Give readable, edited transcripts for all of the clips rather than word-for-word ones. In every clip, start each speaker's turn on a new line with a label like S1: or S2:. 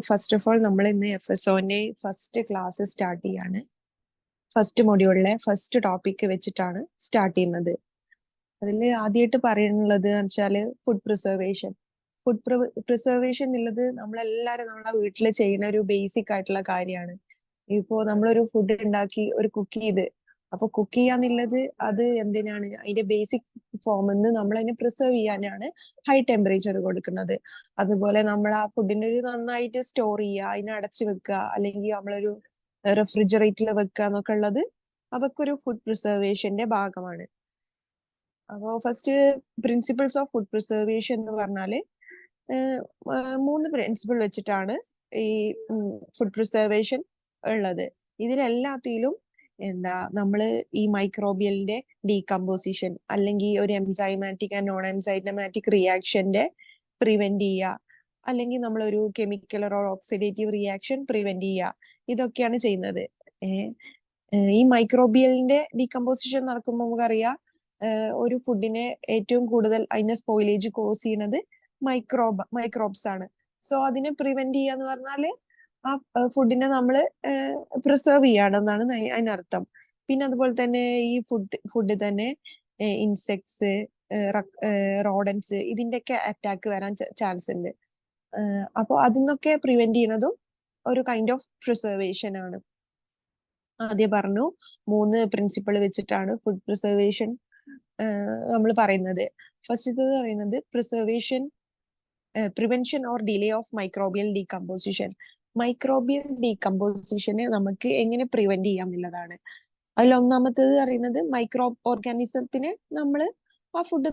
S1: First of all നമ്മൾ ഇന്ന് FSOന്റെ first class start ചെയ്യാണ്. ഫസ്റ്റ് മൊഡ്യൂളിലെ ഫസ്റ്റ് ടോപ്പിക് വെച്ചിട്ടാണ് സ്റ്റാർട്ട് ചെയ്യുന്നത്. അതിൽ ആദ്യമായിട്ട് പറയാനുള്ളത് എന്ന് വെച്ചാൽ ഫുഡ് പ്രിസർവേഷൻ. ഫുഡ് പ്രിസർവേഷൻ എന്നുള്ളത് നമ്മളെല്ലാരും നമ്മളെ വീട്ടിൽ ചെയ്യുന്ന ഒരു ബേസിക് ആയിട്ടുള്ള കാര്യമാണ്. ഇപ്പോ നമ്മളൊരു ഫുഡ് ഉണ്ടാക്കി ഒരു കുക്ക് ചെയ്ത് അപ്പൊ കുക്ക് ചെയ്യാന്നുള്ളത് അത് എന്തിനാണ്? അതിന്റെ ബേസിക് ഫോമിന്ന് നമ്മൾ അതിനെ പ്രിസർവ് ചെയ്യാനാണ് ഹൈ ടെമ്പറേച്ചർ കൊടുക്കുന്നത്. അതുപോലെ നമ്മൾ ആ ഫുഡിനെ ഒരു നന്നായിട്ട് സ്റ്റോർ ചെയ്യുക, അതിനെ അടച്ചു വെക്കുക, അല്ലെങ്കിൽ നമ്മളൊരു റെഫ്രിജറേറ്ററിൽ വെക്കുക എന്നൊക്കെ ഉള്ളത് അതൊക്കെ ഒരു ഫുഡ് പ്രിസർവേഷന്റെ ഭാഗമാണ്. അപ്പോൾ first principles of food preservation എന്ന് പറഞ്ഞാല് മൂന്ന് പ്രിൻസിപ്പിൾ വെച്ചിട്ടാണ് ഈ ഫുഡ് പ്രിസർവേഷൻ ഉള്ളത്. ഇതിലെല്ലാത്തിലും നമ്മള് ഈ മൈക്രോബിയലിന്റെ ഡീകമ്പോസിഷൻ അല്ലെങ്കിൽ ഒരു എൻസൈമാറ്റിക് ആൻഡ് നോൺ എൻസൈമാറ്റിക് റിയാക്ഷന്റെ പ്രിവെന്റ് ചെയ്യുക, അല്ലെങ്കിൽ നമ്മളൊരു chemical or oxidative reaction prevent ചെയ്യുക, ഇതൊക്കെയാണ് ചെയ്യുന്നത്. ഈ മൈക്രോബിയലിന്റെ ഡീകമ്പോസിഷൻ നടക്കുമ്പോൾ നമുക്കറിയാം ഒരു ഫുഡിനെ ഏറ്റവും കൂടുതൽ അതിന്റെ സ്പോയിലേജ് കോസ് ചെയ്യുന്നത് മൈക്രോബ്സ് ആണ്. സോ അതിനെ പ്രിവെന്റ് ചെയ്യാന്ന് പറഞ്ഞാല് ആ ഫുഡിനെ നമ്മൾ പ്രിസർവ് ചെയ്യാണെന്നാണ് അതിനർത്ഥം. പിന്നെ അതുപോലെ തന്നെ ഈ ഫുഡ് തന്നെ ഇൻസെക്ട്സ്, റോഡൻസ് ഇതിന്റെയൊക്കെ അറ്റാക്ക് വരാൻ ചാൻസ് ഉണ്ട്. അപ്പോൾ അതിന്നൊക്കെ പ്രിവെന്റ് ചെയ്യുന്നതും ഒരു കൈൻഡ് ഓഫ് പ്രിസർവേഷൻ ആണ്. ആദ്യം പറഞ്ഞു മൂന്ന് പ്രിൻസിപ്പിൾ വെച്ചിട്ടാണ് ഫുഡ് പ്രിസർവേഷൻ നമ്മൾ പറയുന്നത്. ഫസ്റ്റ് പറയുന്നത് prevention or delay of microbial decomposition. Microbial ഡീകമ്പോസിഷനെ നമുക്ക് എങ്ങനെ പ്രിവെന്റ് ചെയ്യാം എന്നുള്ളതാണ്. അതിൽ ഒന്നാമത്തേത് പറയുന്നത് മൈക്രോ ഓർഗാനിസത്തിനെ നമ്മൾ ആ ഫുഡ്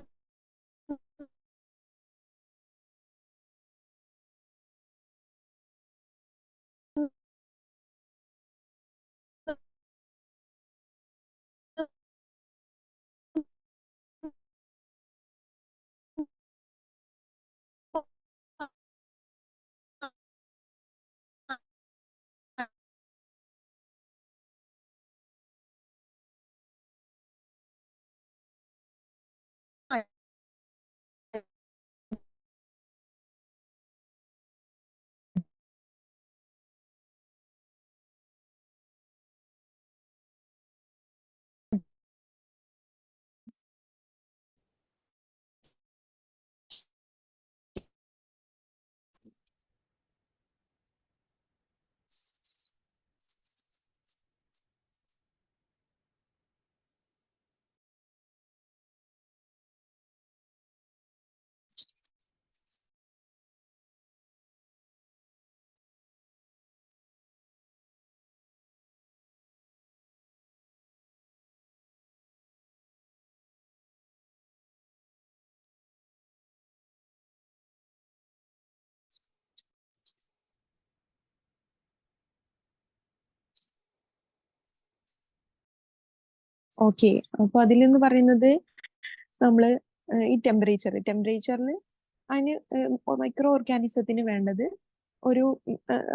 S1: ഓക്കെ. അപ്പൊ അതിൽ നിന്ന് പറയുന്നത് നമ്മള് ഈ ടെമ്പറേച്ചറിന് അതിന് മൈക്രോ ഓർഗാനിസത്തിന് വേണ്ടത് ഒരു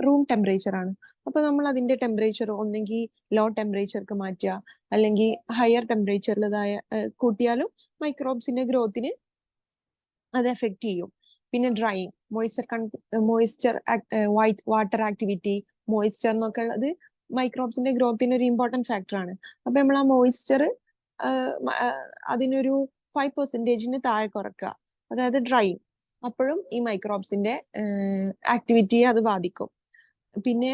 S1: റൂം ടെമ്പറേച്ചർ ആണ്. അപ്പൊ നമ്മൾ അതിന്റെ ടെമ്പറേച്ചർ ഒന്നെങ്കിൽ ലോ ടെമ്പറേച്ചർക്ക് മാറ്റുക, അല്ലെങ്കിൽ ഹയർ ടെമ്പറേച്ചറിലതായ കൂട്ടിയാലും മൈക്രോബ്സിന്റെ ഗ്രോത്തിന് അത് എഫക്ട് ചെയ്യും. പിന്നെ drying, moisture water activity, moisture എന്നൊക്കെ ഉള്ളത് മൈക്രോബ്സിന്റെ ഗ്രോത്തിന് ഒരു ഇമ്പോർട്ടന്റ് ഫാക്ടർ ആണ്. അപ്പൊ നമ്മൾ ആ മോയിസ്ചർ അതിനൊരു 5% താഴെ കുറക്കുക, അതായത് ഡ്രൈയിങ്. അപ്പോഴും ഈ മൈക്രോബ്സിന്റെ ആക്ടിവിറ്റിയെ അത് ബാധിക്കും. പിന്നെ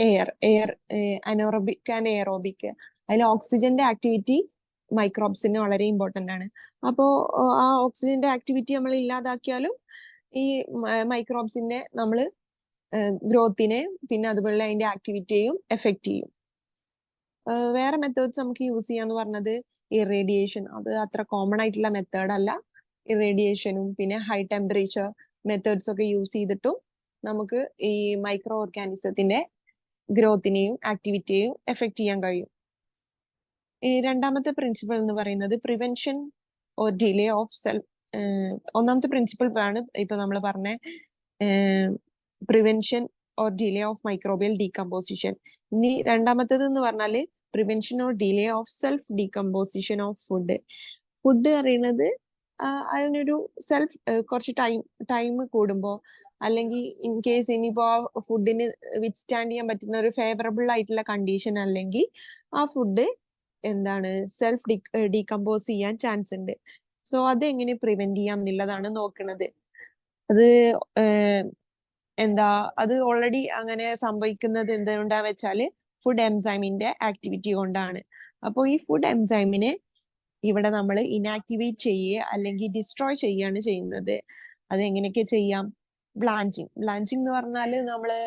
S1: എയർ അനോറബിക് ആൻഡ് എയറോബിക്, അതിൽ ഓക്സിജന്റെ ആക്ടിവിറ്റി മൈക്രോബ്സിന് വളരെ ഇമ്പോർട്ടന്റ് ആണ്. അപ്പോ ആ ഓക്സിജന്റെ ആക്ടിവിറ്റി നമ്മൾ ഇല്ലാതാക്കിയാലും ഈ മൈക്രോബ്സിന്റെ നമ്മൾ ഗ്രോത്തിനെ പിന്നെ അതുപോലെ അതിന്റെ ആക്ടിവിറ്റിയെയും എഫക്ട് ചെയ്യും. വേറെ മെത്തേഡ്സ് നമുക്ക് യൂസ് ചെയ്യാന്ന് പറഞ്ഞത് ഇറേഡിയേഷൻ. അത് അത്ര കോമൺ ആയിട്ടുള്ള മെത്തേഡ് അല്ല. ഇറേഡിയേഷനും പിന്നെ ഹൈ ടെമ്പറേച്ചർ മെത്തേഡ്സ് ഒക്കെ യൂസ് ചെയ്തിട്ടും നമുക്ക് ഈ മൈക്രോ ഓർഗാനിസത്തിന്റെ ഗ്രോത്തിനെയും ആക്ടിവിറ്റിയെയും എഫക്ട് ചെയ്യാൻ കഴിയും. ഈ രണ്ടാമത്തെ പ്രിൻസിപ്പിൾ എന്ന് പറയുന്നത് പ്രിവെൻഷൻ ഓർ ഡിലേ ഓഫ് ഒന്നാമത്തെ പ്രിൻസിപ്പിൾ ആണ് ഇപ്പൊ നമ്മൾ പറഞ്ഞ prevention or delay of microbial decomposition. ഇനി രണ്ടാമത്തേത് എന്ന് പറഞ്ഞാല് prevention or delay of self decomposition of food. Food അറിയുന്നത് അതിനൊരു കുറച്ച് ടൈം കൂടുമ്പോൾ അല്ലെങ്കിൽ ഇൻ കേസ് ഇനിയിപ്പോ ആ ഫുഡിന് വിത്ത്സ്റ്റാൻഡ് ചെയ്യാൻ പറ്റുന്ന ഒരു ഫേവറബിൾ ആയിട്ടുള്ള കണ്ടീഷൻ അല്ലെങ്കിൽ ആ ഫുഡ് എന്താണ് സെൽഫ് ഡീകമ്പോസ് ചെയ്യാൻ ചാൻസ് ഉണ്ട്. സോ അത് എങ്ങനെ പ്രിവെന്റ് ചെയ്യാം എന്നുള്ളതാണ് നോക്കുന്നത്. അത് എന്താ അത് ഓൾറെഡി അങ്ങനെ സംഭവിക്കുന്നത് എന്തുകൊണ്ടാ വെച്ചാല് ഫുഡ് എൻസൈമിന്റെ ആക്ടിവിറ്റി കൊണ്ടാണ്. അപ്പോൾ ഈ ഫുഡ് എൻസൈമിനെ ഇവിടെ നമ്മൾ ഇനാക്ടിവേറ്റ് ചെയ്യുക അല്ലെങ്കിൽ ഡിസ്ട്രോയ് ചെയ്യുകയാണ് ചെയ്യുന്നത്. അത് എങ്ങനെയൊക്കെ ചെയ്യാം? ബ്ലാഞ്ചിങ് എന്ന് പറഞ്ഞാല് നമ്മള്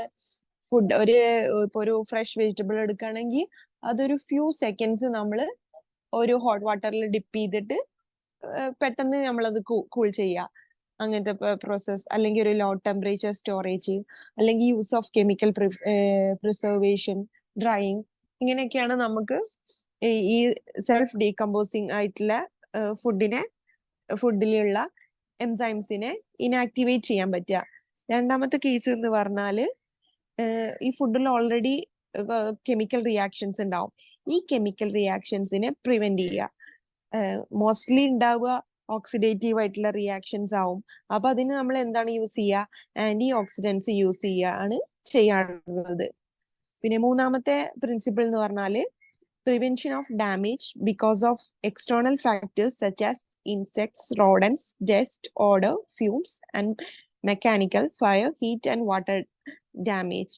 S1: ഫുഡ് ഇപ്പൊ ഒരു ഫ്രഷ് വെജിറ്റബിൾ എടുക്കുകയാണെങ്കിൽ അതൊരു ഫ്യൂ സെക്കൻഡ്സ് നമ്മൾ ഒരു ഹോട്ട് വാട്ടറിൽ ഡിപ്പ് ചെയ്തിട്ട് പെട്ടെന്ന് നമ്മളത് കൂൾ ചെയ്യുക, അങ്ങനത്തെ പ്രോസസ്. അല്ലെങ്കിൽ ഒരു ലോ ടെമ്പറേച്ചർ സ്റ്റോറേജ്, അല്ലെങ്കിൽ use of chemical preservation, drying, ഇങ്ങനെയൊക്കെയാണ് നമുക്ക് ഈ സെൽഫ് ഡീകമ്പോസിങ് ആയിട്ടുള്ള ഫുഡിലുള്ള എൻസൈംസിനെ ഇനാക്ടിവേറ്റ് ചെയ്യാൻ പറ്റുക. രണ്ടാമത്തെ കേസ് എന്ന് പറഞ്ഞാല് ഈ ഫുഡിൽ ഓൾറെഡി കെമിക്കൽ റിയാക്ഷൻസ് ഉണ്ടാവും. ഈ കെമിക്കൽ റിയാക്ഷൻസിനെ പ്രിവെന്റ് ചെയ്യുക. മോസ്റ്റ്ലി ഉണ്ടാവുക ഓക്സിഡേറ്റീവ് ആയിട്ടുള്ള റിയാക്ഷൻസ് ആവും. അപ്പൊ അതിന് നമ്മൾ എന്താണ് യൂസ് ചെയ്യുക? ആന്റി ഓക്സിഡൻസ് യൂസ് ചെയ്യുകയാണ് ചെയ്യാറുള്ളത്. പിന്നെ മൂന്നാമത്തെ പ്രിൻസിപ്പിൾ എന്ന് പറഞ്ഞാല് prevention of damage because of external factors such as insects, rodents, dust, order, fumes and mechanical, fire, heat and water damage.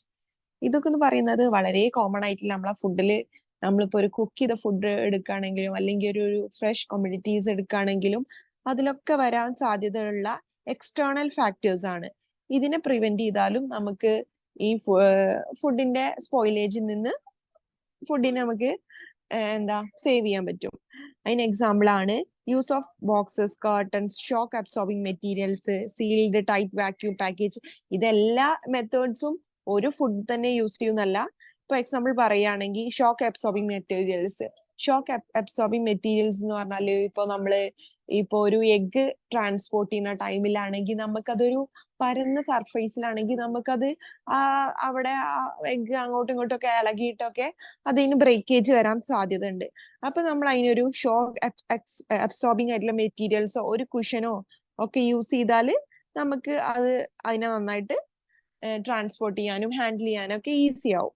S1: ഇതൊക്കെ എന്ന് പറയുന്നത് വളരെ കോമൺ ആയിട്ടുള്ള നമ്മളെ ഫുഡില് നമ്മളിപ്പോ ഒരു കുക്ക് ചെയ്ത ഫുഡ് എടുക്കുകയാണെങ്കിലും അല്ലെങ്കിൽ ഒരു ഫ്രഷ് കമ്മ്യൂണിറ്റീസ് എടുക്കുകയാണെങ്കിലും അതിലൊക്കെ വരാൻ സാധ്യതയുള്ള എക്സ്റ്റേണൽ ഫാക്ടേഴ്സ് ആണ്. ഇതിനെ പ്രിവെന്റ് ചെയ്താലും നമുക്ക് ഈ ഫുഡിന്റെ സ്പോയിലേജിൽ നിന്ന് ഫുഡിനെ നമുക്ക് സേവ് ചെയ്യാൻ പറ്റും. അതിന് എക്സാമ്പിൾ ആണ് use of boxes, curtains, shock absorbing materials, sealed tight vacuum package. ഇതെല്ലാ മെത്തേഡ്സും ഒരു ഫുഡ് തന്നെ യൂസ് ചെയ്യുന്നല്ല. ഇപ്പൊ എക്സാമ്പിൾ പറയുകയാണെങ്കിൽ ഷോക്ക് അബ്സോർബിംഗ് മെറ്റീരിയൽസ് എന്ന് പറഞ്ഞാല് ഇപ്പൊ ഒരു എഗ് ട്രാൻസ്പോർട്ട് ചെയ്യുന്ന ടൈമിലാണെങ്കിൽ നമുക്കതൊരു പരന്ന സർഫേസിലാണെങ്കിൽ നമുക്കത് അവിടെ എഗ് അങ്ങോട്ടും ഇങ്ങോട്ടും ഒക്കെ ഇളകിയിട്ടൊക്കെ അതിന് ബ്രേക്കേജ് വരാൻ സാധ്യത ഉണ്ട്. അപ്പൊ നമ്മൾ അതിനൊരു ഷോക്ക് അബ്സോർബിംഗ് ആയിട്ടുള്ള മെറ്റീരിയൽസോ ഒരു കുഷനോ ഒക്കെ യൂസ് ചെയ്താല് നമുക്ക് അതിനെ നന്നായിട്ട് ട്രാൻസ്പോർട്ട് ചെയ്യാനും ഹാൻഡിൽ ചെയ്യാനും ഒക്കെ ഈസി ആവും.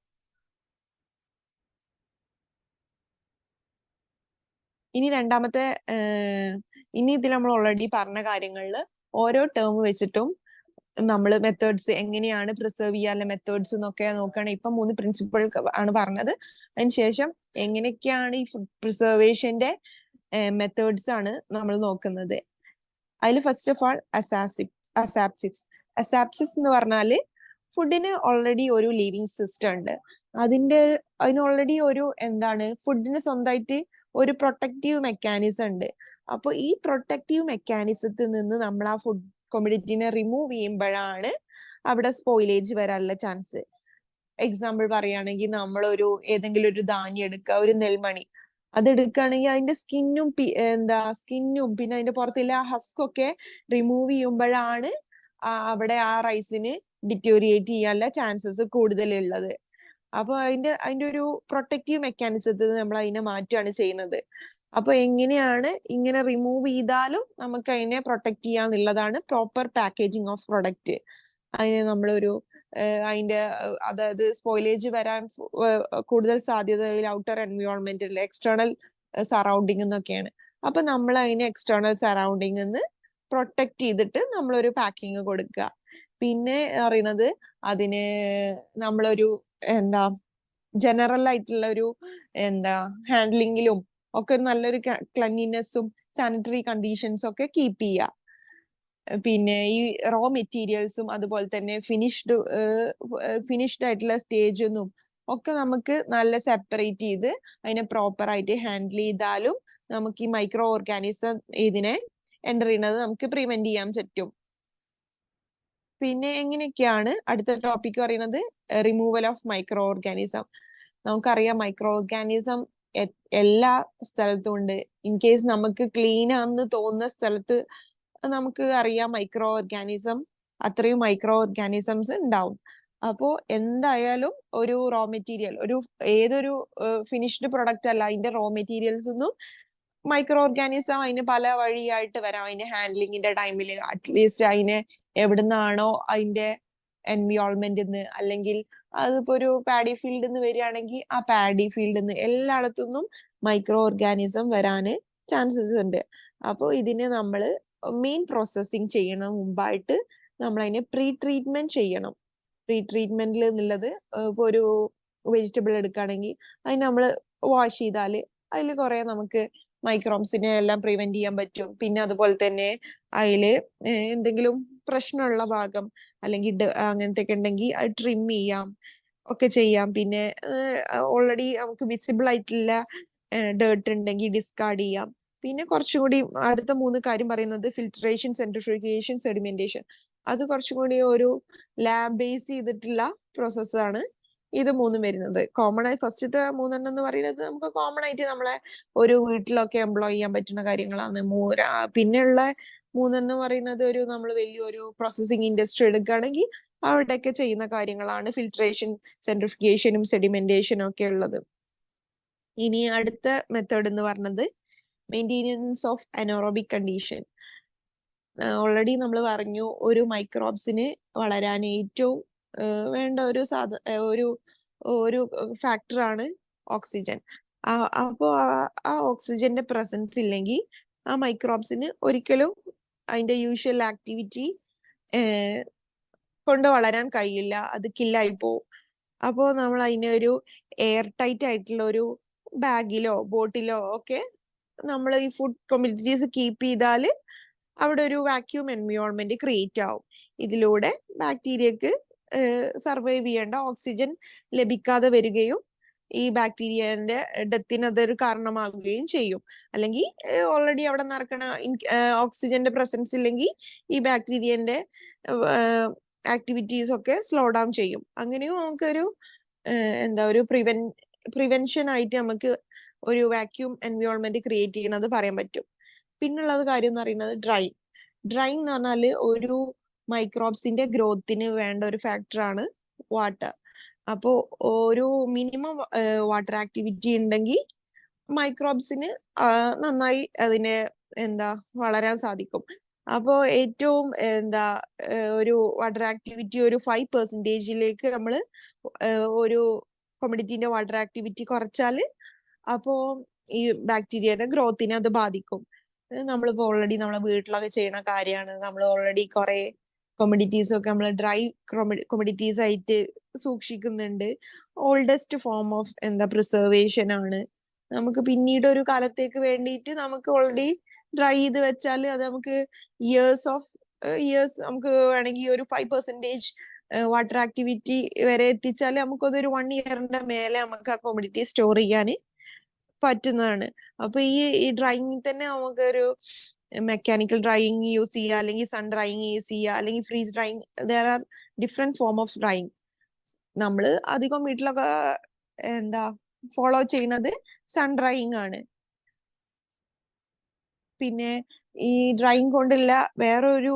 S1: ഇനി രണ്ടാമത്തെ ഇനി ഇതിൽ നമ്മൾ ഓൾറെഡി പറഞ്ഞ കാര്യങ്ങളിൽ ഓരോ ടേം വെച്ചിട്ടും നമ്മൾ മെത്തേഡ്സ് എങ്ങനെയാണ് പ്രിസർവ് ചെയ്യാനുള്ള മെത്തേഡ്സ് എന്നൊക്കെ നോക്കുകയാണെങ്കിൽ ഇപ്പൊ 3 പ്രിൻസിപ്പിൾ ആണ് പറഞ്ഞത്. അതിനുശേഷം എങ്ങനെയൊക്കെയാണ് ഈ ഫുഡ് പ്രിസർവേഷന്റെ മെത്തേഡ്സ് ആണ് നമ്മൾ നോക്കുന്നത്. അതിൽ ഫസ്റ്റ് ഓഫ് ആൾ അസാപ്സിസ് എന്ന് പറഞ്ഞാല് ഫുഡിന് ഓൾറെഡി ഒരു ലിവിങ് സിസ്റ്റം ഉണ്ട്. അതിന് ഓൾറെഡി ഒരു ഫുഡിന് സ്വന്തമായിട്ട് ഒരു പ്രൊട്ടക്റ്റീവ് മെക്കാനിസം ഉണ്ട്. അപ്പൊ ഈ പ്രൊട്ടക്റ്റീവ് മെക്കാനിസത്തിൽ നിന്ന് നമ്മൾ ആ ഫുഡ് കമ്മ്യൂണിറ്റിനെ റിമൂവ് ചെയ്യുമ്പോഴാണ് അവിടെ സ്പോയിലേജ് വരാനുള്ള ചാൻസ്. എക്സാമ്പിൾ പറയുകയാണെങ്കിൽ ഏതെങ്കിലും ഒരു ധാന്യം എടുക്കുക, ഒരു നെൽമണി അത് എടുക്കുകയാണെങ്കിൽ അതിന്റെ സ്കിന്നും പിന്നെ അതിന്റെ പുറത്തുള്ള ഹസ്കൊക്കെ റിമൂവ് ചെയ്യുമ്പോഴാണ് അവിടെ ആ റൈസിന് ഡിറ്റോറിയേറ്റ് ചെയ്യാനുള്ള ചാൻസസ് കൂടുതലുള്ളത്. അപ്പൊ അതിന്റെ ഒരു പ്രൊട്ടക്റ്റീവ് മെക്കാനിസത്തിൽ നമ്മൾ അതിനെ മാറ്റുകയാണ് ചെയ്യുന്നത്. അപ്പൊ എങ്ങനെയാണ് ഇങ്ങനെ റിമൂവ് ചെയ്താലും നമുക്ക് അതിനെ പ്രൊട്ടക്ട് ചെയ്യാന്നുള്ളതാണ് പ്രോപ്പർ പാക്കേജിങ് ഓഫ് പ്രൊഡക്റ്റ്. അതിനെ നമ്മളൊരു അതായത് സ്പോയിലേജ് വരാൻ കൂടുതൽ സാധ്യത ഔട്ടർ എൻവയോൺമെന്റിൽ എക്സ്റ്റേണൽ സറൗണ്ടിങ് എന്നൊക്കെയാണ്. അപ്പൊ നമ്മൾ അതിനെ എക്സ്റ്റേണൽ സറൗണ്ടിങ് നിന്ന് പ്രൊട്ടക്ട് ചെയ്തിട്ട് നമ്മളൊരു പാക്കിങ് കൊടുക്കുക. പിന്നെ പറയുന്നത് അതിന് നമ്മളൊരു ജനറൽ ആയിട്ടുള്ള ഒരു ഹാൻഡ്ലിങ്ങിലും ഒക്കെ നല്ലൊരു ക്ലീൻലിനെസ്സും സാനിറ്ററി കണ്ടീഷൻസും ഒക്കെ കീപ്പ് ചെയ്യുക. പിന്നെ ഈ റോ മെറ്റീരിയൽസും അതുപോലെ തന്നെ ഫിനിഷ്ഡ് ആയിട്ടുള്ള സ്റ്റേജൊന്നും ഒക്കെ നമുക്ക് നല്ല സെപ്പറേറ്റ് ചെയ്ത് അതിനെ പ്രോപ്പർ ആയിട്ട് ഹാൻഡിൽ ചെയ്താലും നമുക്ക് ഈ മൈക്രോ ഓർഗാനിസം ഇതിനെ എൻ്റർ ചെയ്യുന്നത് നമുക്ക് പ്രിവെന്റ് ചെയ്യാൻ പറ്റും. പിന്നെ എങ്ങനെയൊക്കെയാണ് അടുത്ത ടോപ്പിക് പറയുന്നത് റിമൂവൽ ഓഫ് മൈക്രോ ഓർഗാനിസം. നമുക്കറിയാം മൈക്രോ ഓർഗാനിസം എല്ലാ സ്ഥലത്തും ഉണ്ട്. ഇൻ കേസ് നമുക്ക് ക്ലീൻ ആണെന്ന് തോന്നുന്ന സ്ഥലത്ത് നമുക്ക് അറിയാം അത്രയും മൈക്രോ ഓർഗാനിസംസ് ഉണ്ടാവും. അപ്പോ എന്തായാലും ഒരു റോ മെറ്റീരിയൽ ഏതൊരു ഫിനിഷ്ഡ് പ്രൊഡക്റ്റ് അല്ല, അതിന്റെ റോ മെറ്റീരിയൽസ് ഒന്നും മൈക്രോ ഓർഗാനിസം അതിന് പല വഴിയായിട്ട് വരാം. അതിന് ഹാൻഡ്ലിങ്ങിന്റെ ടൈമിൽ അറ്റ്ലീസ്റ്റ് അതിനെ എവിടുന്നാണോ അതിന്റെ എൻവിയോൺമെന്റ് നിന്ന്, അല്ലെങ്കിൽ അതിപ്പോ ഒരു പാഡി ഫീൽഡിൽ നിന്ന് വരികയാണെങ്കിൽ ആ പാഡി ഫീൽഡിൽ നിന്ന് എല്ലായിടത്തുനിന്നും മൈക്രോ ഓർഗാനിസം വരാന് ചാൻസസ് ഉണ്ട്. അപ്പോൾ ഇതിനെ നമ്മൾ മെയിൻ പ്രോസസ്സിങ് ചെയ്യണ മുമ്പായിട്ട് നമ്മൾ അതിനെ പ്രീ ട്രീറ്റ്മെന്റ് ചെയ്യണം. പ്രീ ട്രീറ്റ്മെന്റിൽ എന്നുള്ളത് ഇപ്പൊ ഒരു വെജിറ്റബിൾ എടുക്കുകയാണെങ്കിൽ അതിന് നമ്മൾ വാഷ് ചെയ്താല് അതിൽ കുറെ നമുക്ക് മൈക്രോബ്സിനെ എല്ലാം പ്രിവെന്റ് ചെയ്യാൻ പറ്റും. പിന്നെ അതുപോലെ തന്നെ അതില് എന്തെങ്കിലും പ്രശ്നമുള്ള ഭാഗം അല്ലെങ്കിൽ അങ്ങനത്തെ ഒക്കെ ഉണ്ടെങ്കിൽ അത് ട്രിം ചെയ്യാം, ഒക്കെ ചെയ്യാം. പിന്നെ ഓൾറെഡി നമുക്ക് വിസിബിൾ ആയിട്ടുള്ള ഡേർട്ട് ഉണ്ടെങ്കിൽ ഡിസ്കാർഡ് ചെയ്യാം. പിന്നെ കുറച്ചും കൂടി അടുത്ത 3 കാര്യം പറയുന്നത് ഫിൽട്രേഷൻ, സെൻട്രിഫ്യൂഗേഷൻ, സെഡിമെന്റേഷൻ. അത് കുറച്ചും കൂടി ഒരു ലാബ് ബേസ് ചെയ്തിട്ടുള്ള പ്രോസസ്സാണ് ഇത് 3 വരുന്നത്. കോമൺ ആയി ഫസ്റ്റത്തെ 3 എന്ന് പറയുന്നത് നമുക്ക് കോമൺ ആയിട്ട് നമ്മളെ ഒരു വീട്ടിലൊക്കെ എംപ്ലോയ് ചെയ്യാൻ പറ്റുന്ന കാര്യങ്ങളാണ്. പിന്നെയുള്ള 3 പറയുന്നത് ഒരു നമ്മൾ വലിയൊരു പ്രോസസ്സിംഗ് ഇൻഡസ്ട്രി എടുക്കുകയാണെങ്കിൽ അവിടെയൊക്കെ ചെയ്യുന്ന കാര്യങ്ങളാണ് ഫിൽട്രേഷൻ, സെൻട്രിഫ്യൂഗേഷനും സെഡിമെന്റേഷനും ഒക്കെ ഉള്ളത്. ഇനി അടുത്ത മെത്തേഡ് എന്ന് പറഞ്ഞത് maintenance of anaerobic condition. Already നമ്മൾ പറഞ്ഞു ഒരു മൈക്രോബ്സിന് വളരാൻ ഏറ്റവും വേണ്ട ഒരു ഫാക്ടറാണ് ഓക്സിജൻ. അപ്പോൾ ആ ഓക്സിജന്റെ പ്രസൻസ് ഇല്ലെങ്കിൽ ആ മൈക്രോബ്സിന് ഒരിക്കലും അതിന്റെ യൂഷ്വൽ ആക്ടിവിറ്റി കൊണ്ട് വളരാൻ കഴിയില്ല, അത് കില്ലായി പോവും. അപ്പോൾ നമ്മൾ അതിനെ ഒരു എയർ ടൈറ്റ് ആയിട്ടുള്ള ഒരു ബാഗിലോ ബോട്ടിലോ ഒക്കെ നമ്മൾ ഈ ഫുഡ് കമ്മ്യൂണിറ്റീസ് കീപ്പ് ചെയ്താൽ അവിടെ ഒരു വാക്യൂം എൻവയോൺമെന്റ് ക്രിയേറ്റ് ആവും. ഇതിലൂടെ ബാക്ടീരിയക്ക് സർവൈവ് ചെയ്യേണ്ട ഓക്സിജൻ ലഭിക്കാതെ വരികയും ഈ ബാക്ടീരിയന്റെ ഡെത്തിന് അതൊരു കാരണമാകുകയും ചെയ്യും. അല്ലെങ്കിൽ ഓൾറെഡി അവിടെ നടക്കണ ഓക്സിജന്റെ പ്രസൻസ് ഇല്ലെങ്കിൽ ഈ ബാക്ടീരിയന്റെ ആക്ടിവിറ്റീസ് ഒക്കെ സ്ലോ ഡൗൺ ചെയ്യും. അങ്ങനെയും നമുക്കൊരു ഒരു പ്രിവെൻഷൻ ആയിട്ട് നമുക്ക് ഒരു വാക്യൂം എൻവയോൺമെന്റ് ക്രിയേറ്റ് ചെയ്യണത് പറയാൻ പറ്റും. പിന്നുള്ളത് കാര്യം എന്ന് പറയുന്നത് ഡ്രൈങ് എന്ന് പറഞ്ഞാല് ഒരു മൈക്രോബ്സിന്റെ ഗ്രോത്തിന് വേണ്ട ഒരു ഫാക്ടറാണ് വാട്ടർ. അപ്പോ ഒരു മിനിമം വാട്ടർ ആക്ടിവിറ്റി ഉണ്ടെങ്കിൽ മൈക്രോബ്സിന് നന്നായി അതിനെ വളരാൻ സാധിക്കും. അപ്പോ ഏറ്റവും ഒരു വാട്ടർ ആക്ടിവിറ്റി ഒരു 5% നമ്മൾ ഒരു കമ്മ്യൂണിറ്റീന്റെ വാട്ടർ ആക്ടിവിറ്റി കുറച്ചാല് അപ്പോ ഈ ബാക്ടീരിയയുടെ ഗ്രോത്തിനെ അത് ബാധിക്കും. നമ്മളിപ്പോ ഓൾറെഡി നമ്മളെ വീട്ടിലൊക്കെ ചെയ്യുന്ന കാര്യമാണ്. നമ്മൾ ഓൾറെഡി കുറെ കമ്മ്യൂണിറ്റീസ് ഒക്കെ നമ്മൾ ഡ്രൈ കമ്മ്യൂണിറ്റീസ് ആയിട്ട് സൂക്ഷിക്കുന്നുണ്ട്. ഓൾഡസ്റ്റ് ഫോം ഓഫ് പ്രിസർവേഷൻ ആണ്. നമുക്ക് പിന്നീട് ഒരു കാലത്തേക്ക് വേണ്ടിയിട്ട് നമുക്ക് ഓൾറെഡി ഡ്രൈ ചെയ്ത് വെച്ചാൽ അത് നമുക്ക് ഇയേഴ്സ് നമുക്ക് വേണമെങ്കിൽ ഒരു 5% വാട്ടർ ആക്ടിവിറ്റി വരെ എത്തിച്ചാൽ നമുക്കതൊരു 1 ഇയറിന്റെ മേലെ നമുക്ക് ആ കമ്മ്യൂണിറ്റി സ്റ്റോർ ചെയ്യാൻ പറ്റുന്നതാണ്. അപ്പൊ ഈ ഡ്രൈയിങ്ങിൽ തന്നെ നമുക്കൊരു മെക്കാനിക്കൽ ഡ്രൈയിങ് യൂസ് ചെയ്യുക, അല്ലെങ്കിൽ സൺ ഡ്രൈയിങ് യൂസ് ചെയ്യുക, അല്ലെങ്കിൽ freeze drying. There are different form of drying. നമ്മള് അധികം വീട്ടിലൊക്കെ ഫോളോ ചെയ്യുന്നത് സൺ ഡ്രൈയിങ് ആണ്. പിന്നെ ഈ ഡ്രൈയിങ് കൊണ്ടുള്ള വേറൊരു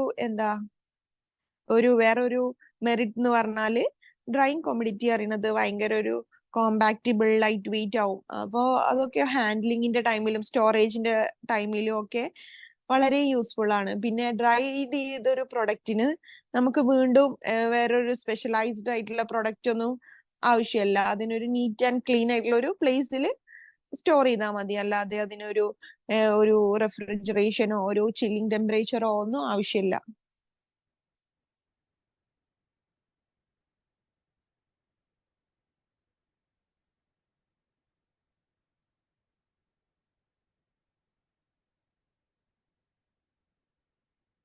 S1: മെറിറ്റ് എന്ന് പറഞ്ഞാല് ഡ്രൈയിങ് കമ്മ്യൂണിറ്റി അറിയുന്നത് ഭയങ്കര ഒരു കോമ്പാക്റ്റബിൾ, ലൈറ്റ് വെയിറ്റ് ആവും. അപ്പോൾ അതൊക്കെ ഹാൻഡ്ലിങ്ങിന്റെ ടൈമിലും സ്റ്റോറേജിന്റെ ടൈമിലും ഒക്കെ വളരെ യൂസ്ഫുൾ ആണ്. പിന്നെ ഡ്രൈ ചെയ്തൊരു പ്രൊഡക്റ്റിന് നമുക്ക് വീണ്ടും വേറൊരു സ്പെഷ്യലൈസ്ഡ് ആയിട്ടുള്ള പ്രൊഡക്റ്റ് ഒന്നും ആവശ്യമില്ല. അതിനൊരു നീറ്റ് ആൻഡ് ക്ലീൻ ആയിട്ടുള്ള ഒരു പ്ലേസിൽ സ്റ്റോർ ചെയ്താൽ മതി. അല്ലാതെ അതിനൊരു റെഫ്രിജറേഷനോ ഒരു ചില്ലിംഗ് ടെമ്പറേച്ചറോ ഒന്നും ആവശ്യമില്ല.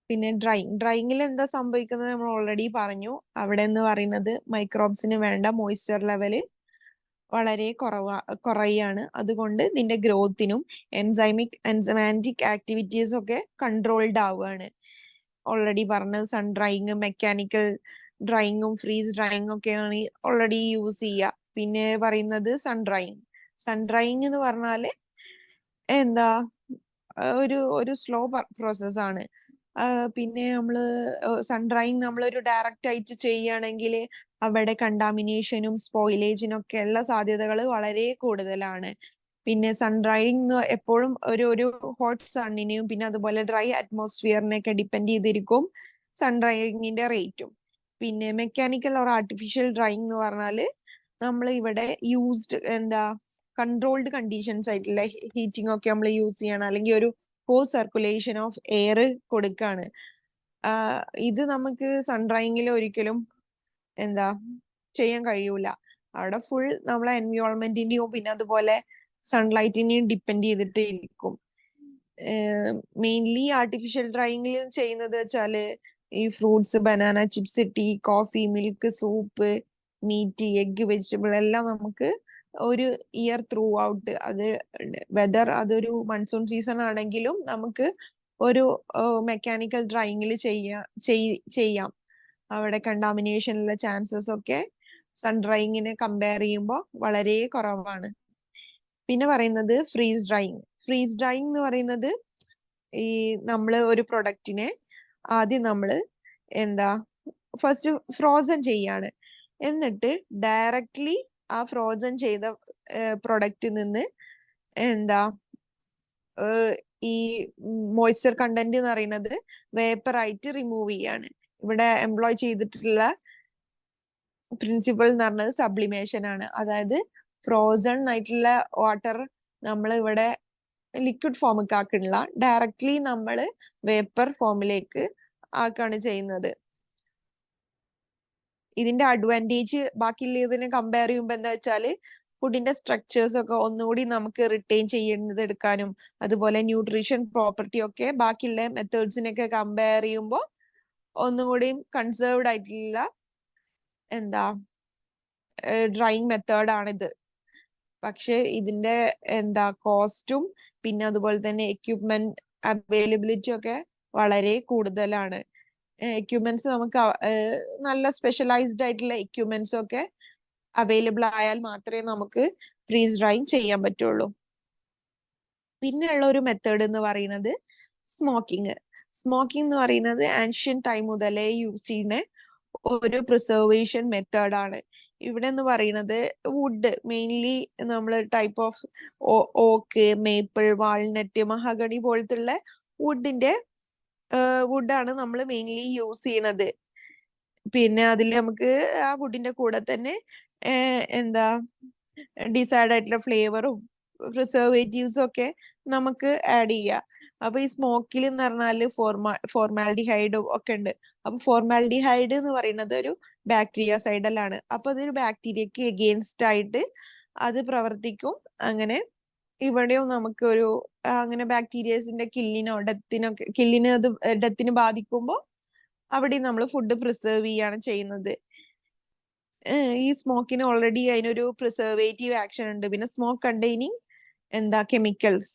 S1: പിന്നെ ഡ്രൈയിങ്ങിൽ എന്താ സംഭവിക്കുന്നത് നമ്മൾ ഓൾറെഡി പറഞ്ഞു. അവിടെ എന്ന് പറയുന്നത് മൈക്രോബ്സിന് വേണ്ട മോയ്സ്ചർ ലെവല് വളരെ കുറയാണ്. അതുകൊണ്ട് നിന്റെ ഗ്രോത്തിനും എൻസൈമാറ്റിക് ആക്ടിവിറ്റീസ് ഒക്കെ കൺട്രോൾഡ് ആവുകയാണ്. ഓൾറെഡി പറഞ്ഞത് സൺ ഡ്രൈയിങ്, മെക്കാനിക്കൽ ഡ്രൈയിങ്ങും ഫ്രീസ് ഡ്രൈയിങ് ഒക്കെയാണ് ഓൾറെഡി യൂസ് ചെയ്യുക. പിന്നെ പറയുന്നത് സൺ ഡ്രൈയിങ് എന്ന് പറഞ്ഞാല് ഒരു സ്ലോ പ്രോസസ് ആണ്. പിന്നെ നമ്മള് സൺ ഡ്രൈയിങ് നമ്മളൊരു ഡയറക്റ്റ് ആയിട്ട് ചെയ്യുകയാണെങ്കിൽ അവിടെ കണ്ടാമിനേഷനും സ്പോയിലേജിനും ഒക്കെ ഉള്ള സാധ്യതകൾ വളരെ കൂടുതലാണ്. പിന്നെ സൺ ഡ്രൈയിങ് എപ്പോഴും ഒരു ഹോട്ട് സണ്ണിനെയും പിന്നെ അതുപോലെ ഡ്രൈ അറ്റ്മോസ്ഫിയറിനെയൊക്കെ ഡിപ്പെൻഡ് ചെയ്തിരിക്കും സൺ ഡ്രൈയിങ്ങിന്റെ റേറ്റും. പിന്നെ മെക്കാനിക്കൽ ഓർ ആർട്ടിഫിഷ്യൽ ഡ്രൈയിങ് എന്ന് പറഞ്ഞാൽ നമ്മൾ ഇവിടെ കൺട്രോൾഡ് കണ്ടീഷൻസ് ആയിട്ടുള്ള ഹീറ്റിംഗ് ഒക്കെ നമ്മൾ യൂസ് ചെയ്യണം, അല്ലെങ്കിൽ ഒരു സർക്കുലേഷൻ ഓഫ് എയർ കൊടുക്കാണ്. ഇത് നമുക്ക് സൺ ഡ്രൈയിങ്ങിൽ ഒരിക്കലും ചെയ്യാൻ കഴിയൂല. അവിടെ ഫുൾ നമ്മളെ എൻവയോൺമെന്റിനെയും പിന്നെ അതുപോലെ സൺലൈറ്റിനെയും ഡിപ്പെൻഡ് ചെയ്തിട്ട് ഇരിക്കും. മെയിൻലി ആർട്ടിഫിഷ്യൽ ഡ്രൈയിങ്ങിൽ ചെയ്യുന്നത് വെച്ചാല് ഈ fruits, banana chips, tea, coffee, milk, soup, meat, egg, vegetable എല്ലാം നമുക്ക് ഒരു ഇയർ ത്രൂ ഔട്ട്, അത് വെദർ അതൊരു മൺസൂൺ സീസൺ ആണെങ്കിലും നമുക്ക് ഒരു മെക്കാനിക്കൽ ഡ്രൈയിങ്ങിൽ ചെയ്യാം. അവിടെ കണ്ടാമിനേഷനുള്ള ചാൻസസ് ഒക്കെ സൺ ഡ്രൈയിങ്ങിനെ കമ്പയർ ചെയ്യുമ്പോൾ വളരെ കുറവാണ്. പിന്നെ പറയുന്നത് ഫ്രീസ് ഡ്രൈയിങ്. ഫ്രീസ് ഡ്രൈയിങ് എന്ന് പറയുന്നത് ഈ നമ്മള് ഒരു പ്രൊഡക്റ്റിനെ ആദ്യം നമ്മള് ഫസ്റ്റ് ഫ്രോസൺ ചെയ്യാണ്, എന്നിട്ട് ഡയറക്ട്ലി ആ ഫ്രോസൺ ചെയ്ത പ്രൊഡക്റ്റിൽ നിന്ന് ഈ മോയ്സ്ചർ കണ്ടന്റ് എന്ന് പറയുന്നത് വേപ്പറായിട്ട് റിമൂവ് ചെയ്യാണ്. ഇവിടെ എംപ്ലോയ് ചെയ്തിട്ടുള്ള പ്രിൻസിപ്പിൾ എന്ന് പറഞ്ഞത് സബ്ലിമേഷൻ ആണ്. അതായത് ഫ്രോസൺ ആയിട്ടുള്ള വാട്ടർ നമ്മൾ ഇവിടെ ലിക്വിഡ് ഫോമിലേക്ക് ആക്കണില്ല, ഡയറക്ട്ലി നമ്മൾ വേപ്പർ ഫോമിലേക്ക് ആക്കാണ് ചെയ്യുന്നത്. ഇതിന്റെ അഡ്വാൻറ്റേജ് ബാക്കിയുള്ളതിനെ കമ്പയർ ചെയ്യുമ്പോൾ എന്താ വെച്ചാല് ഫുഡിന്റെ സ്ട്രക്ചേഴ്സ് ഒക്കെ ഒന്നുകൂടി നമുക്ക് റിട്ടൈൻ ചെയ്യുന്നത് എടുക്കാനും, അതുപോലെ ന്യൂട്രീഷൻ പ്രോപ്പർട്ടി ഒക്കെ ബാക്കിയുള്ള മെത്തേഡ്സിനൊക്കെ കമ്പയർ ചെയ്യുമ്പോൾ ഒന്നുകൂടി കൺസേർവ്ഡ് ആയിട്ടുള്ള ഡ്രൈയിങ് മെത്തേഡാണിത്. പക്ഷെ ഇതിന്റെ കോസ്റ്റും പിന്നെ അതുപോലെ തന്നെ എക്യുപ്മെന്റ് അവൈലബിലിറ്റി ഒക്കെ വളരെ കൂടുതലാണ്. എക്യുപ്മെന്റ്സ് നമുക്ക് നല്ല സ്പെഷ്യലൈസ്ഡ് ആയിട്ടുള്ള എക്യുപ്മെന്റ്സ് ഒക്കെ അവൈലബിൾ ആയാൽ മാത്രമേ നമുക്ക് ഫ്രീസ് ഡ്രൈയിങ് ചെയ്യാൻ പറ്റുള്ളൂ. പിന്നെയുള്ള ഒരു മെത്തേഡ് എന്ന് പറയുന്നത് സ്മോക്കിംഗ്. സ്മോക്കിംഗ് എന്ന് പറയുന്നത് ആൻഷ്യൻ ടൈം മുതലേ യൂസ് ചെയ്യുന്ന ഒരു പ്രിസർവേഷൻ മെത്തേഡാണ്. ഇവിടെ എന്ന് പറയുന്നത് വുഡ്, മെയിൻലി നമ്മൾ type of oak, maple, walnut, mahogany പോലത്തുള്ള വുഡാണ് നമ്മൾ മെയിൻലി യൂസ് ചെയ്യണത്. പിന്നെ അതിൽ നമുക്ക് ആ വുഡിന്റെ കൂടെ തന്നെ ഡിസൈഡ് ആയിട്ടുള്ള ഫ്ലേവറും പ്രിസർവേറ്റീവ്സും ഒക്കെ നമുക്ക് ആഡ് ചെയ്യാം. അപ്പൊ ഈ സ്മോക്കിൽ എന്ന് പറഞ്ഞാല് ഫോർമാൽഡിഹൈഡും ഒക്കെ ഉണ്ട്. അപ്പൊ ഫോർമാൽഡിഹൈഡ് എന്ന് പറയുന്നത് ഒരു ബാക്ടീരിയ സൈഡലാണ്. അപ്പൊ അതൊരു ബാക്ടീരിയക്ക് എഗെയിൻസ്റ്റ് ആയിട്ട് അത് പ്രവർത്തിക്കും. അങ്ങനെ ഇവിടെയും നമുക്ക് അങ്ങനെ ബാക്ടീരിയസിന്റെ ഡെത്തിന് ബാധിക്കുമ്പോൾ അവിടെ നമ്മൾ ഫുഡ് പ്രിസർവ് ചെയ്യാണ് ചെയ്യുന്നത്. ഈ സ്മോക്കിന് ഓൾറെഡി അതിനൊരു പ്രിസർവേറ്റീവ് ആക്ഷൻ ഉണ്ട്. പിന്നെ സ്മോക്ക് കണ്ടെയ്നിങ് കെമിക്കൽസ്.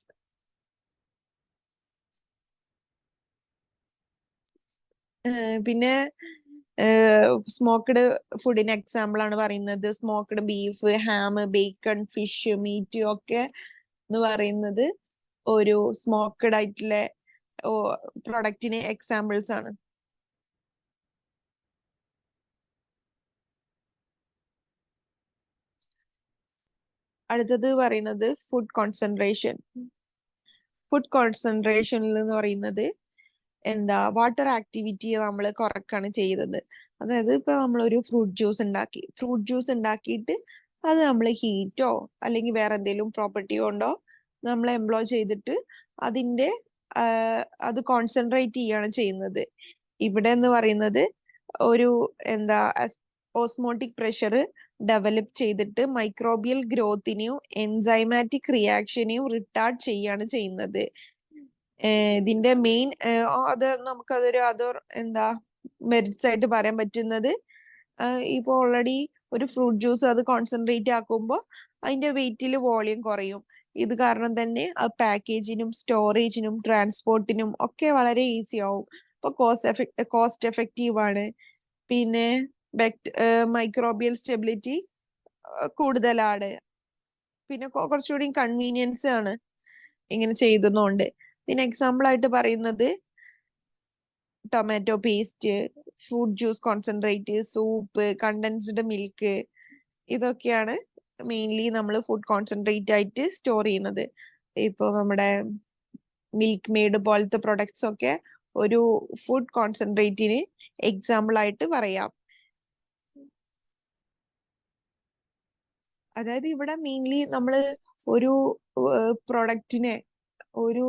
S1: പിന്നെ സ്മോക്ക്ഡ് ഫുഡിന് എക്സാമ്പിൾ ആണ് പറയുന്നത് smoked beef, ham, bacon, fish, meat ഒക്കെ എന്ന് പറയുന്നത് ഒരു സ്മോക്ക്ഡ് ആയിട്ടുള്ള പ്രൊഡക്റ്റിന് എക്സാമ്പിൾസ് ആണ്. അടുത്തത് പറയുന്നത് ഫുഡ് കോൺസെൻട്രേഷൻ. ഫുഡ് കോൺസെൻട്രേഷനിൽ എന്ന് പറയുന്നത് വാട്ടർ ആക്ടിവിറ്റി നമ്മൾ കുറക്കാണ് ചെയ്യുന്നത്. അതായത് ഇപ്പൊ നമ്മളൊരു ഫ്രൂട്ട് ജ്യൂസ് ഉണ്ടാക്കിയിട്ട് അത് നമ്മൾ ഹീറ്റോ അല്ലെങ്കിൽ വേറെ എന്തെങ്കിലും പ്രോപ്പർട്ടി കൊണ്ടോ നമ്മൾ എംപ്ലോയ് ചെയ്തിട്ട് അത് കോൺസെൻട്രേറ്റ് ചെയ്യാണ് ചെയ്യുന്നത്. ഇവിടെ എന്ന് പറയുന്നത് ഒരു ഓസ്മോട്ടിക് പ്രഷർ ഡെവലപ്പ് ചെയ്തിട്ട് മൈക്രോബിയൽ ഗ്രോത്തിനെയും എൻസൈമാറ്റിക് റിയാക്ഷനെയും റിട്ടാർഡ് ചെയ്യാണ് ചെയ്യുന്നത്. ഇതിന്റെ മെയിൻ നമുക്കതൊരു മെറിറ്റ്സ് ആയിട്ട് പറയാൻ പറ്റുന്നത് ഇപ്പൊ ഓൾറെഡി ഒരു ഫ്രൂട്ട് ജ്യൂസ് അത് കോൺസെൻട്രേറ്റ് ആക്കുമ്പോൾ അതിന്റെ വെയിറ്റിൽ വോളിയം കുറയും. ഇത് കാരണം തന്നെ അത് പാക്കേജിനും സ്റ്റോറേജിനും ട്രാൻസ്പോർട്ടിനും ഒക്കെ വളരെ ഈസി ആവും. ഇപ്പൊ കോസ്റ്റ് എഫക്റ്റീവ് ആണ്. പിന്നെ മൈക്രോബിയൽ സ്റ്റെബിലിറ്റി കൂടുതലാണ്. പിന്നെ കുറച്ചുകൂടി കൺവീനിയൻസ് ആണ് ഇങ്ങനെ ചെയ്തുന്നോണ്ട്. ഇതിന് എക്സാമ്പിൾ ആയിട്ട് പറയുന്നത് tomato paste, fruit juice concentrate, soup, condensed milk, ഇതൊക്കെയാണ് മെയിൻലി നമ്മൾ ഫുഡ് കോൺസെൻട്രേറ്റ് ആയിട്ട് സ്റ്റോർ ചെയ്യുന്നത്. ഇപ്പൊ നമ്മുടെ മിൽക്ക് മെയ്ഡ് പോലത്തെ പ്രൊഡക്ട്സ് ഒക്കെ ഒരു ഫുഡ് കോൺസെൻട്രേറ്റിന് എക്സാമ്പിൾ ആയിട്ട് പറയാം. അതായത് ഇവിടെ മെയിൻലി നമ്മൾ ഒരു പ്രൊഡക്റ്റിനെ, ഒരു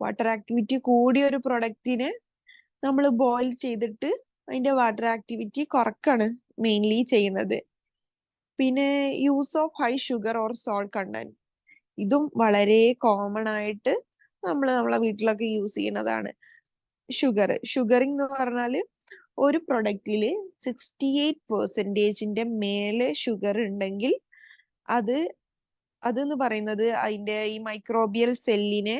S1: വാട്ടർ ആക്ടിവിറ്റി കൂടിയ ഒരു പ്രൊഡക്റ്റിനെ നമ്മൾ ബോയിൽ ചെയ്തിട്ട് അതിന്റെ വാട്ടർ ആക്ടിവിറ്റി കുറക്കാണ് മെയിൻലി ചെയ്യുന്നത്. പിന്നെ use of high sugar or salt content, ഇതും വളരെ കോമൺ ആയിട്ട് നമ്മളെ വീട്ടിലൊക്കെ യൂസ് ചെയ്യുന്നതാണ്. ഷുഗറിങ് എന്ന് പറഞ്ഞാല് ഒരു പ്രൊഡക്റ്റില് 68% മേലെ ഷുഗർ ഉണ്ടെങ്കിൽ അതെന്ന് പറയുന്നത് അതിന്റെ ഈ മൈക്രോബിയൽ സെല്ലിനെ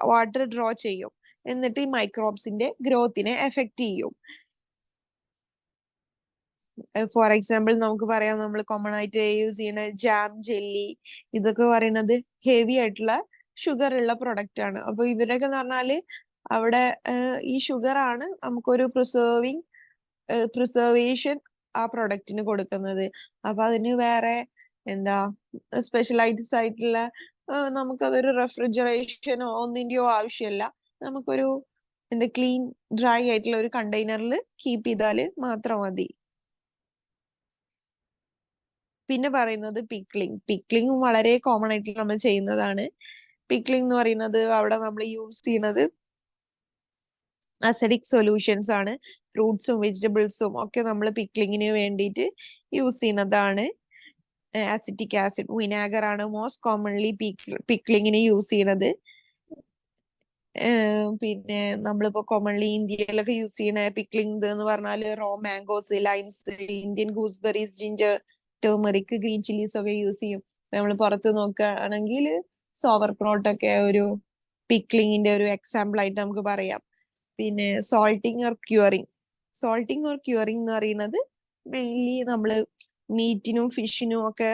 S1: വാട്ടർ ഡ്രോ ചെയ്യും, എന്നിട്ട് ഈ മൈക്രോബ്സിന്റെ ഗ്രോത്തിനെ എഫക്ട് ചെയ്യും. ഫോർ എക്സാമ്പിൾ നമുക്ക് പറയാം, നമ്മൾ കോമൺ ആയിട്ട് യൂസ് ചെയ്യുന്ന ജാം, ജെല്ലി, ഇതൊക്കെ പറയുന്നത് ഹെവി ആയിട്ടുള്ള ഷുഗർ ഉള്ള പ്രൊഡക്റ്റ് ആണ്. അപ്പൊ ഇവരൊക്കെ എന്ന് പറഞ്ഞാല് അവിടെ ഈ ഷുഗർ ആണ് നമുക്കൊരു പ്രിസർവേഷൻ ആ പ്രൊഡക്റ്റിന് കൊടുക്കുന്നത്. അപ്പൊ അതിന് വേറെ സ്പെഷ്യലൈസ്ഡ് ആയിട്ടുള്ള നമുക്കതൊരു റെഫ്രിജറേഷനോ ഒന്നിന്റെയോ ആവശ്യമില്ല. നമുക്കൊരു ക്ലീൻ ഡ്രൈ ആയിട്ടുള്ള ഒരു കണ്ടെയ്നറിൽ കീപ്പ് ചെയ്താല് മാത്രം മതി. പിന്നെ പറയുന്നത് പിക്ലിംഗ് വളരെ കോമൺ ആയിട്ട് നമ്മൾ ചെയ്യുന്നതാണ്. പിക്ലിംഗ് എന്ന് പറയുന്നത് അവിടെ നമ്മൾ യൂസ് ചെയ്യുന്നത് അസിഡിക് സൊല്യൂഷൻസ് ആണ്. ഫ്രൂട്ട്സും വെജിറ്റബിൾസും ഒക്കെ നമ്മൾ പിക്ലിങ്ങിന് വേണ്ടിയിട്ട് യൂസ് ചെയ്യുന്നതാണ്. അസിറ്റിക് ആസിഡ്, വിനാഗർ ആണ് മോസ്റ്റ് കോമൺലി പിക്ലിങ്ങിന് യൂസ് ചെയ്യുന്നത്. പിന്നെ നമ്മളിപ്പോ കോമൺലി ഇന്ത്യയിലൊക്കെ യൂസ് ചെയ്യുന്ന പിക്ലിംഗ് എന്ന് പറഞ്ഞാല് raw mangoes, limes, Indian gooseberries, ginger, tamarind, green chillies ഒക്കെ യൂസ് ചെയ്യും. നമ്മൾ പുറത്ത് നോക്കുകയാണെങ്കിൽ സോവർ പ്രോട്ടൊക്കെ ഒരു പിക്ലിങ്ങിന്റെ ഒരു എക്സാമ്പിൾ ആയിട്ട് നമുക്ക് പറയാം. പിന്നെ സോൾട്ടിങ് ഓർ ക്യൂറിങ് എന്ന് പറയുന്നത് മെയിൻലി നമ്മള് മീറ്റിനും ഫിഷിനും ഒക്കെ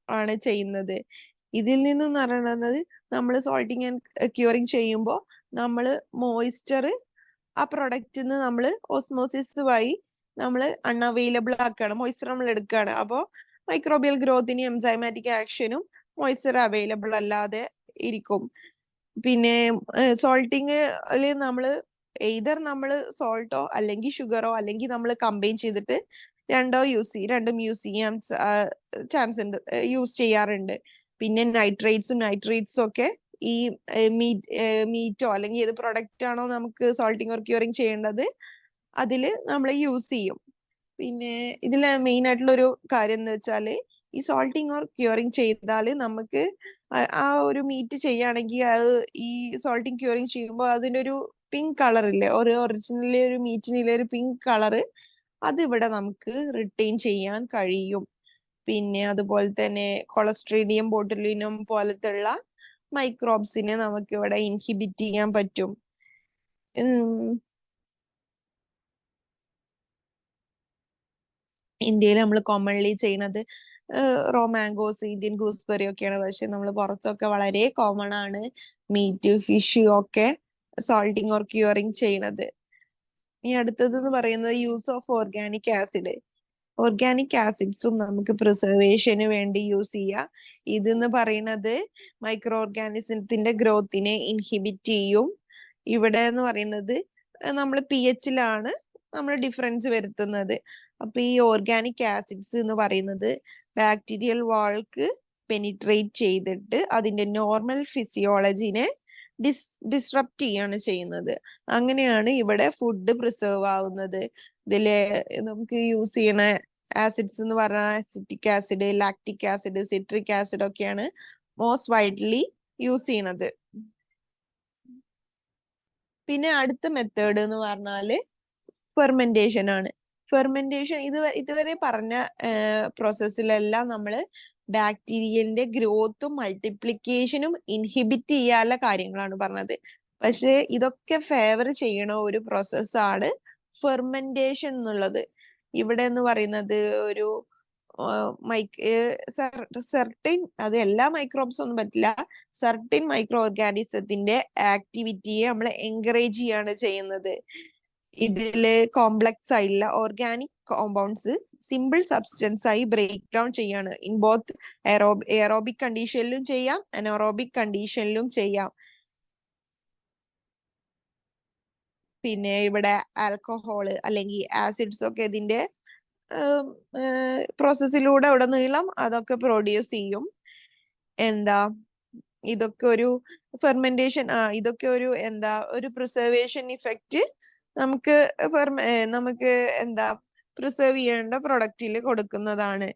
S1: ആണ് ചെയ്യുന്നത്. ഇതിൽ നിന്നും പറയുന്നത് നമ്മൾ സോൾട്ടിങ് ആൻഡ് ക്യൂറിങ് ചെയ്യുമ്പോൾ നമ്മൾ മോയിസ്ചർ ആ പ്രൊഡക്റ്റിന് നമ്മൾ ഓസ്മോസിസ് വഴി നമ്മൾ അൺഅവൈലബിൾ ആക്കുകയാണ്, മോയിസ്ചർ നമ്മൾ എടുക്കുകയാണ്. അപ്പോൾ മൈക്രോബിയൽ ഗ്രോത്തിനും എൻസൈമാറ്റിക് ആക്ഷനും മോയിസ്ചർ അവൈലബിൾ അല്ലാതെ ഇരിക്കും. പിന്നെ സോൾട്ടിങ്ങില് നമ്മള് നമ്മൾ സോൾട്ടോ അല്ലെങ്കിൽ ഷുഗറോ അല്ലെങ്കിൽ നമ്മൾ കമ്പൈൻ ചെയ്തിട്ട് രണ്ടും യൂസ് ചെയ്യാൻ ചാൻസ് ഉണ്ട്, യൂസ് ചെയ്യാറുണ്ട്. പിന്നെ നൈട്രേറ്റ്സും ഒക്കെ ഈ മീറ്റോ അല്ലെങ്കിൽ ഏത് പ്രൊഡക്റ്റ് ആണോ നമുക്ക് സോൾട്ടിങ് ഓർ ക്യൂറിങ് ചെയ്യേണ്ടത് അതില് നമ്മൾ യൂസ് ചെയ്യും. പിന്നെ ഇതില് മെയിൻ ആയിട്ടുള്ള ഒരു കാര്യം എന്ന് വെച്ചാല് ഈ സോൾട്ടിങ് ഓർ ക്യൂറിങ് ചെയ്താല് നമുക്ക് ആ ഒരു മീറ്റ് ചെയ്യുകയാണെങ്കിൽ അത് ഈ സോൾട്ടിങ് ക്യൂറിങ് ചെയ്യുമ്പോൾ അതിന്റെ ഒരു പിങ്ക് കളർ ഇല്ലേ, ഒരു ഒറിജിനലി ഒരു മീറ്റിനിലെ ഒരു പിങ്ക് കളറ് അതിവിടെ നമുക്ക് റിട്ടൈൻ ചെയ്യാൻ കഴിയും. പിന്നെ അതുപോലെ തന്നെ കൊളസ്ട്രീഡിയം ബോട്ടുലിനം പോലത്തുള്ള മൈക്രോബ്സിനെ നമുക്ക് ഇവിടെ ഇൻഹിബിറ്റ് ചെയ്യാൻ പറ്റും. ഇന്ത്യയിൽ നമ്മൾ കോമൺലി ചെയ്യുന്നത് റോ മാംഗോസ്, ഇന്ത്യൻ ഗൂസ്ബെറി ഒക്കെയാണ്. പക്ഷെ നമ്മൾ പുറത്തൊക്കെ വളരെ കോമൺ ആണ് മീറ്റ്, ഫിഷ് ഒക്കെ സോൾട്ടിങ് ഓർ ക്യൂറിങ് ചെയ്യണത്. ഇനി അടുത്തത് എന്ന് പറയുന്നത് യൂസ് ഓഫ് ഓർഗാനിക് ആസിഡ്സും നമുക്ക് പ്രിസർവേഷന് വേണ്ടി യൂസ് ചെയ്യാം. ഇതെന്ന് പറയുന്നത് മൈക്രോ ഓർഗാനിസത്തിന്റെ ഗ്രോത്തിനെ ഇൻഹിബിറ്റ് ചെയ്യും. ഇവിടെ എന്ന് പറയുന്നത് നമ്മൾ pH-ലാണ് നമ്മൾ ഡിഫറൻസ് വരുത്തുന്നത്. അപ്പൊ ഈ ഓർഗാനിക് ആസിഡ്സ് എന്ന് പറയുന്നത് ബാക്ടീരിയൽ വാൾക്ക് പെനിട്രേറ്റ് ചെയ്തിട്ട് അതിന്റെ നോർമൽ ഫിസിയോളജിനെ ഡിസ്റപ്റ്റ് ചെയ്യാണ് ചെയ്യുന്നത്. അങ്ങനെയാണ് ഇവിടെ ഫുഡ് പ്രിസർവ് ആവുന്നത്. ഇതില് നമുക്ക് യൂസ് ചെയ്യണ ആസിഡ്സ് എന്ന് പറഞ്ഞാൽ acetic acid, lactic acid, citric acid ഒക്കെയാണ് മോസ്റ്റ് വൈഡ്ലി യൂസ് ചെയ്യണത്. പിന്നെ അടുത്ത മെത്തേഡ് എന്ന് പറഞ്ഞാല് ഫെർമെന്റേഷൻ ആണ്. ഫെർമെന്റേഷൻ ഇതുവരെ പറഞ്ഞ പ്രോസസ്സിലെല്ലാം നമ്മള് ബാക്ടീരിയന്റെ ഗ്രോത്തും മൾട്ടിപ്ലിക്കേഷനും ഇൻഹിബിറ്റ് ചെയ്യാനുള്ള കാര്യങ്ങളാണ് പറഞ്ഞത്. പക്ഷെ ഇതൊക്കെ ഫേവർ ചെയ്യണ ഒരു പ്രോസസ്സാണ് ഫെർമെന്റേഷൻ എന്നുള്ളത്. ഇവിടെ എന്ന് പറയുന്നത് ഒരു സെർട്ടിൻ, അത് എല്ലാ മൈക്രോബ്സ് ഒന്നും പറ്റില്ല, സെർട്ടിൻ മൈക്രോ ഓർഗാനിസത്തിന്റെ ആക്ടിവിറ്റിയെ നമ്മൾ എൻകറേജ് ചെയ്യാണ് ചെയ്യുന്നത്. ഇതില് കോംപ്ലക്സ് ആയിട്ടുള്ള ഓർഗാനിക് കോമ്പൗണ്ട്സ് സിമ്പിൾ സബ്സ്റ്റൻസ് ആയി ബ്രേക്ക് ഡൗൺ ചെയ്യാണ്. ഇൻ ബോത്ത് എയറോബിക് കണ്ടീഷനിലും ചെയ്യാം, അനോറോബിക് കണ്ടീഷനിലും ചെയ്യാം. പിന്നെ ഇവിടെ ആൽക്കഹോള് അല്ലെങ്കിൽ ആസിഡ്സ് ഒക്കെ ഇതിന്റെ പ്രോസസ്സിലൂടെ ഉടനീളം അതൊക്കെ പ്രൊഡ്യൂസ് ചെയ്യും. എന്താ ഇതൊക്കെ ഒരു ഫെർമെന്റേഷൻ ഇതൊക്കെ ഒരു ഒരു പ്രിസർവേഷൻ ഇഫക്റ്റ് നമുക്ക് നമുക്ക് പ്രിസർവ് ചെയ്യേണ്ട പ്രൊഡക്റ്റിൽ കൊടുക്കുന്നതാണ്.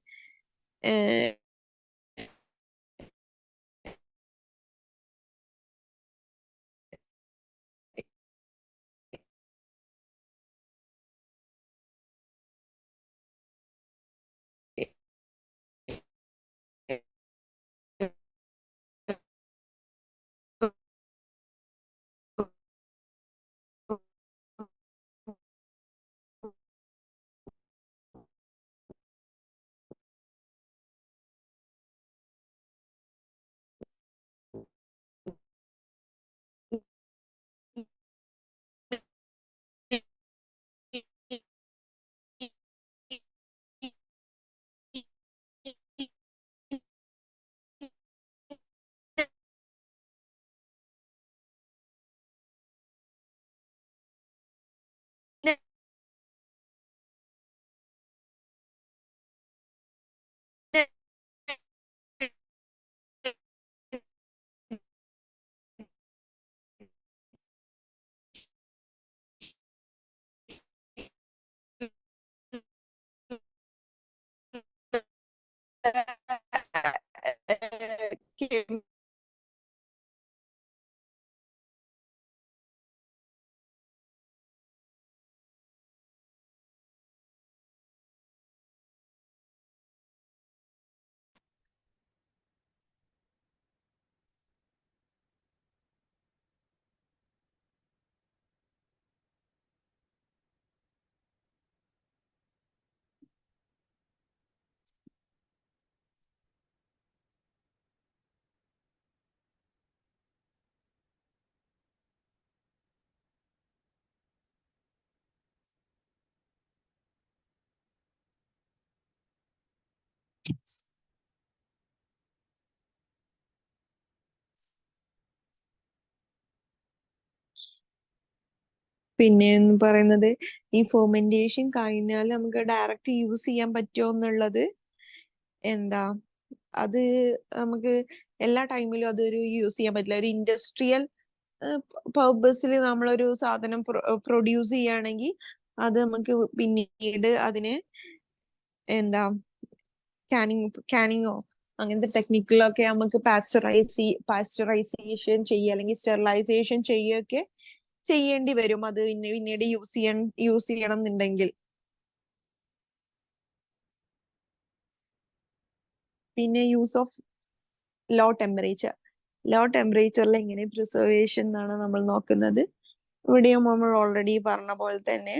S1: പിന്നെ പറയുന്നത് ഈ ഫെർമെന്റേഷൻ കഴിഞ്ഞാൽ നമുക്ക് ഡയറക്റ്റ് യൂസ് ചെയ്യാൻ പറ്റുമോ എന്നുള്ളത് അത് നമുക്ക് എല്ലാ ടൈമിലും അതൊരു യൂസ് ചെയ്യാൻ പറ്റില്ല. ഒരു ഇൻഡസ്ട്രിയൽ പർപ്പസിൽ നമ്മളൊരു സാധനം പ്രൊഡ്യൂസ് ചെയ്യുകയാണെങ്കിൽ അത് നമുക്ക് പിന്നീട് അതിനെ കാനിങ്ങോ അങ്ങനത്തെ ടെക്നിക്കിലൊക്കെ നമുക്ക് പാസ്ചറൈസേഷൻ ചെയ്യുക അല്ലെങ്കിൽ സ്റ്റെറിലൈസേഷൻ ചെയ്യുകയൊക്കെ ചെയ്യേണ്ടി വരും. അത് പിന്നീട് യൂസ് ചെയ്യണം എന്നുണ്ടെങ്കിൽ. പിന്നെ യൂസ് ഓഫ് ലോ ടെമ്പറേച്ചറിൽ എങ്ങനെ പ്രിസർവേഷൻ എന്നാണ് നമ്മൾ നോക്കുന്നത്. ഇവിടെയും നമ്മൾ ഓൾറെഡി പറഞ്ഞ പോലെ തന്നെ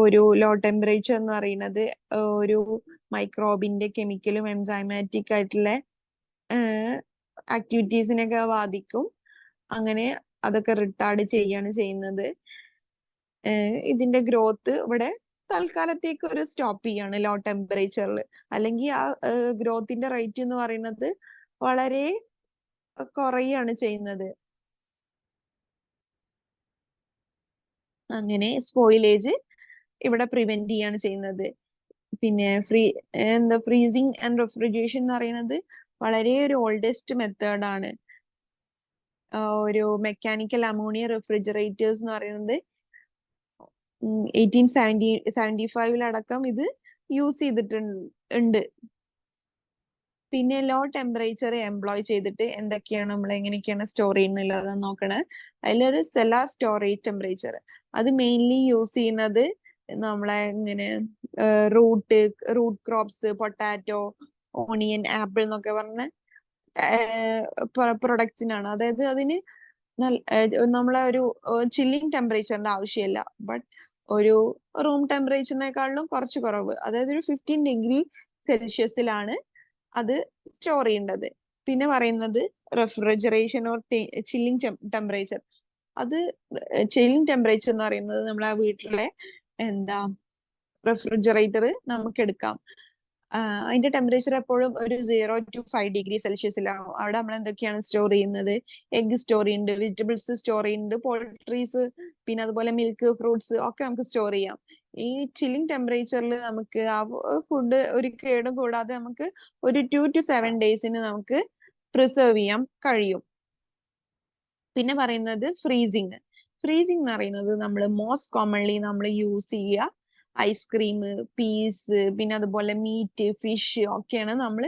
S1: ഒരു ലോ ടെമ്പറേച്ചർ എന്ന് പറയുന്നത് ഒരു മൈക്രോബിന്റെ കെമിക്കലും എൻസൈമാറ്റിക് ആയിട്ടുള്ള ആക്ടിവിറ്റീസിനൊക്കെ ബാധിക്കും. അങ്ങനെ അതൊക്കെ റിട്ടാർഡ് ചെയ്യാണ് ചെയ്യുന്നത്. ഇതിന്റെ ഗ്രോത്ത് ഇവിടെ തൽക്കാലത്തേക്ക് ഒരു സ്റ്റോപ്പ് ചെയ്യാണ് ലോ ടെമ്പറേച്ചറിൽ. അല്ലെങ്കിൽ ആ ഗ്രോത്തിന്റെ റേറ്റ് എന്ന് പറയുന്നത് വളരെ കുറയാണ് ചെയ്യുന്നത്. അങ്ങനെ സ്പോയിലേജ് ഇവിടെ പ്രിവെന്റ് ചെയ്യാണ് ചെയ്യുന്നത്. പിന്നെ ഫ്രീസിങ് ആൻഡ് റെഫ്രിജറേഷൻ എന്ന് പറയുന്നത് വളരെ ഒരു ഓൾഡസ്റ്റ് മെത്തേഡാണ്. ഒരു മെക്കാനിക്കൽ അമോണിയ റെഫ്രിജറേറ്റേഴ്സ് എന്ന് പറയുന്നത് 1875 ഇത് യൂസ് ചെയ്തിട്ടുണ്ട്. പിന്നെ ലോ ടെമ്പറേച്ചർ എംപ്ലോയ് ചെയ്തിട്ട് എന്തൊക്കെയാണ് നമ്മൾ എങ്ങനെയൊക്കെയാണ് സ്റ്റോർ ചെയ്യുന്നത് നോക്കണത്. അതിലൊരു സെല്ലാർ സ്റ്റോറേജ് ടെമ്പറേച്ചർ അത് മെയിൻലി യൂസ് ചെയ്യുന്നത് നമ്മളെ ഇങ്ങനെ root crops, potato, onion, apple എന്നൊക്കെ പറഞ്ഞ പ്രൊഡക്ട്സിനാണ്. അതായത് അതിന് നമ്മളെ ഒരു ചില്ലിങ് ടെമ്പറേച്ചറിന്റെ ആവശ്യമില്ല. ബട്ട് ഒരു റൂം ടെമ്പറേച്ചറിനെക്കാളും കുറച്ച് കുറവ്, അതായത് ഒരു 15 ഡിഗ്രി സെൽഷ്യസിലാണ് അത് സ്റ്റോർ ചെയ്യേണ്ടത്. പിന്നെ പറയുന്നത് റെഫ്രിജറേഷൻ ഓർ ചില്ലിങ് ടെമ്പറേച്ചർ. അത് ചില്ലിംഗ് ടെമ്പറേച്ചർ എന്ന് പറയുന്നത് നമ്മളെ വീട്ടിലെ എന്താ റെഫ്രിജറേറ്റർ നമുക്ക് എടുക്കാം. അതിന്റെ ടെമ്പറേച്ചർ എപ്പോഴും ഒരു 0 to 5 ഡിഗ്രി സെൽഷ്യസിലാണ്. അവിടെ നമ്മൾ എന്തൊക്കെയാണ് സ്റ്റോർ ചെയ്യുന്നത്? എഗ് സ്റ്റോർ ചെയ്യുന്നുണ്ട്, വെജിറ്റബിൾസ് സ്റ്റോർ ചെയ്യുന്നുണ്ട്, പോൾട്രീസ്, പിന്നെ അതുപോലെ മിൽക്ക്, ഫ്രൂട്ട്സ് ഒക്കെ നമുക്ക് സ്റ്റോർ ചെയ്യാം. ഈ ചില്ലിംഗ് ടെമ്പറേച്ചറിൽ നമുക്ക് ആ ഫുഡ് ഒരു കേടും കൂടാതെ നമുക്ക് ഒരു 2 to 7 ഡേയ്സിന് നമുക്ക് പ്രിസർവ് ചെയ്യാൻ കഴിയും. പിന്നെ പറയുന്നത് ഫ്രീസിങ്. ഫ്രീസിങ് എന്ന് പറയുന്നത് നമ്മൾ മോസ്റ്റ് കോമൺലി നമ്മൾ യൂസ് ചെയ്യുക ഐസ്ക്രീം, പീസ്, പിന്നെ അതുപോലെ മീറ്റ്, ഫിഷ് ഒക്കെയാണ് നമ്മൾ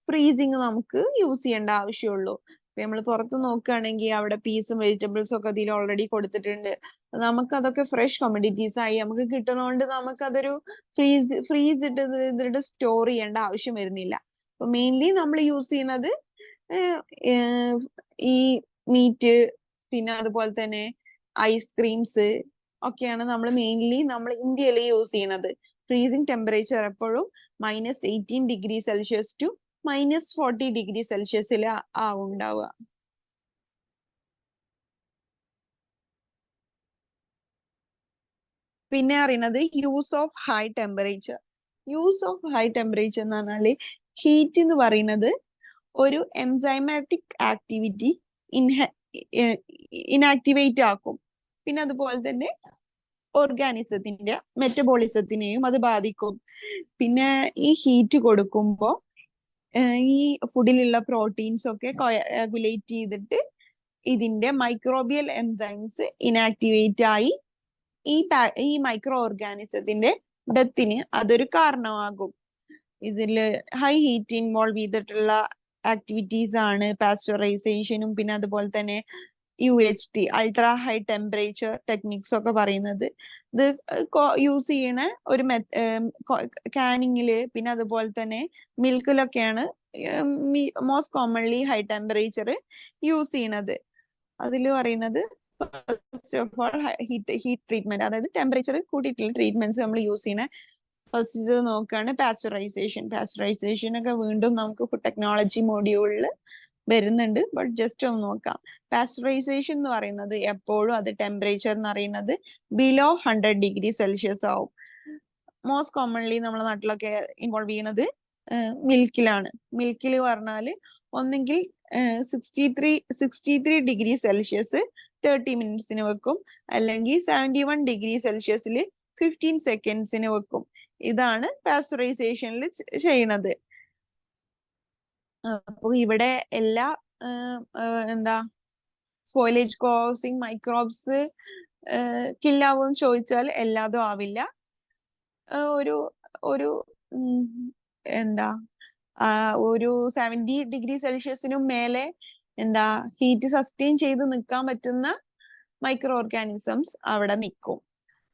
S1: ഫ്രീസിങ് നമുക്ക് യൂസ് ചെയ്യേണ്ട ആവശ്യമുള്ളൂ. ഇപ്പൊ നമ്മൾ പുറത്ത് നോക്കുകയാണെങ്കിൽ അവിടെ പീസും വെജിറ്റബിൾസും ഒക്കെ അതിൽ ഓൾറെഡി കൊടുത്തിട്ടുണ്ട്. നമുക്ക് അതൊക്കെ ഫ്രഷ് കമ്മോഡിറ്റീസ് ആയി നമുക്ക് കിട്ടുന്നതുകൊണ്ട് നമുക്ക് അതൊരു ഫ്രീസ് ഇതിട്ട് സ്റ്റോർ ചെയ്യേണ്ട ആവശ്യം വരുന്നില്ല. അപ്പൊ മെയിൻലി നമ്മൾ യൂസ് ചെയ്യുന്നത് ഈ മീറ്റ്, പിന്നെ അതുപോലെ തന്നെ ഐസ്ക്രീംസ് ഒക്കെയാണ് നമ്മൾ മെയിൻലി നമ്മൾ ഇന്ത്യയിൽ യൂസ് ചെയ്യുന്നത്. ഫ്രീസിങ് ടെമ്പറേച്ചർ എപ്പോഴും -18 ഡിഗ്രി സെൽഷ്യസ് ടു -40 ഡിഗ്രി സെൽഷ്യസിൽ ഉണ്ടാവുക. പിന്നെ അറിയുന്നത് use of high temperature. Use of high temperature എന്ന് പറഞ്ഞാല് ഹീറ്റ് എന്ന് പറയുന്നത് ഒരു എൻസൈമാറ്റിക് ആക്ടിവിറ്റി ഇനാക്ടിവേറ്റ് ആക്കും. പിന്നെ അതുപോലെ തന്നെ ഓർഗാനിസത്തിന്റെ മെറ്റബോളിസത്തിനെയും അത് ബാധിക്കും. പിന്നെ ഈ ഹീറ്റ് കൊടുക്കുമ്പോൾ ഈ ഫുഡിലുള്ള പ്രോട്ടീൻസ് ഒക്കെ കോയാഗുലേറ്റ് ചെയ്തിട്ട് ഇതിന്റെ മൈക്രോബിയൽ എൻസൈംസ് ഇനാക്ടിവേറ്റ് ആയി ഈ മൈക്രോ ഓർഗാനിസത്തിന്റെ ഡെത്തിന് അതൊരു കാരണമാകും. ഇതില് ഹൈ ഹീറ്റ് ഇൻവോൾവ് ചെയ്തിട്ടുള്ള ആക്ടിവിറ്റീസ് ആണ് പാസ്ചറൈസേഷനും പിന്നെ അതുപോലെ തന്നെ UHT ultra high temperature techniques ഒക്കെ പറയുന്നത്. ഇത് യൂസ് ചെയ്യണ ഒരു കാനിങ്ങില് പിന്നെ അതുപോലെ തന്നെ മിൽക്കിലൊക്കെയാണ് most commonly high temperature use ചെയ്യണത്. അതിൽ പറയുന്നത് first of all heat treatment, അതായത് ടെമ്പറേച്ചർ കൂട്ടിയിട്ടുള്ള ട്രീറ്റ്മെന്റ്സ് നമ്മൾ യൂസ് ചെയ്യണ ഫസ്റ്റ് ഇത് നോക്കുകയാണ് പാസ്ചറൈസേഷൻ. പാസ്ചറൈസേഷൻ ഒക്കെ വീണ്ടും നമുക്ക് ഫുഡ് ടെക്നോളജി മൊഡ്യൂളിൽ വരുന്നുണ്ട്, ബട്ട് ജസ്റ്റ് ഒന്ന് നോക്കാം. പാസ്ചറൈസേഷൻ എന്ന് പറയുന്നത് എപ്പോഴും അത് ടെമ്പറേച്ചർ എന്ന് പറയുന്നത് ബിലോ 100 ഡിഗ്രി സെൽഷ്യസ് ആവും. മോസ്റ്റ് കോമൺലി നമ്മുടെ നാട്ടിലൊക്കെ ഇൻവോൾവ് ചെയ്യുന്നത് മിൽക്കിലാണ്. മിൽക്കിൽ പറഞ്ഞാല് ഒന്നെങ്കിൽ 63 ഡിഗ്രി സെൽഷ്യസ് 30 മിനിറ്റ്സിന് വെക്കും, അല്ലെങ്കിൽ 71 ഡിഗ്രി സെൽഷ്യസിൽ 15 സെക്കൻഡ്സിന് വെക്കും. ഇതാണ് പാസ്ചറൈസേഷനിൽ ചെയ്യണത്. അപ്പൊ ഇവിടെ എല്ലാ എന്താ സ്പോയിലേജ് കോസിങ് മൈക്രോബ്സ് കില്ലാവോന്ന് ചോദിച്ചാൽ എല്ലാതും ആവില്ല. ഒരു ഒരു എന്താ ഒരു 70 ഡിഗ്രി സെൽഷ്യസിനും മേലെ എന്താ ഹീറ്റ് സസ്റ്റെയിൻ ചെയ്ത് നിൽക്കാൻ പറ്റുന്ന മൈക്രോ ഓർഗാനിസംസ് അവിടെ നിൽക്കും.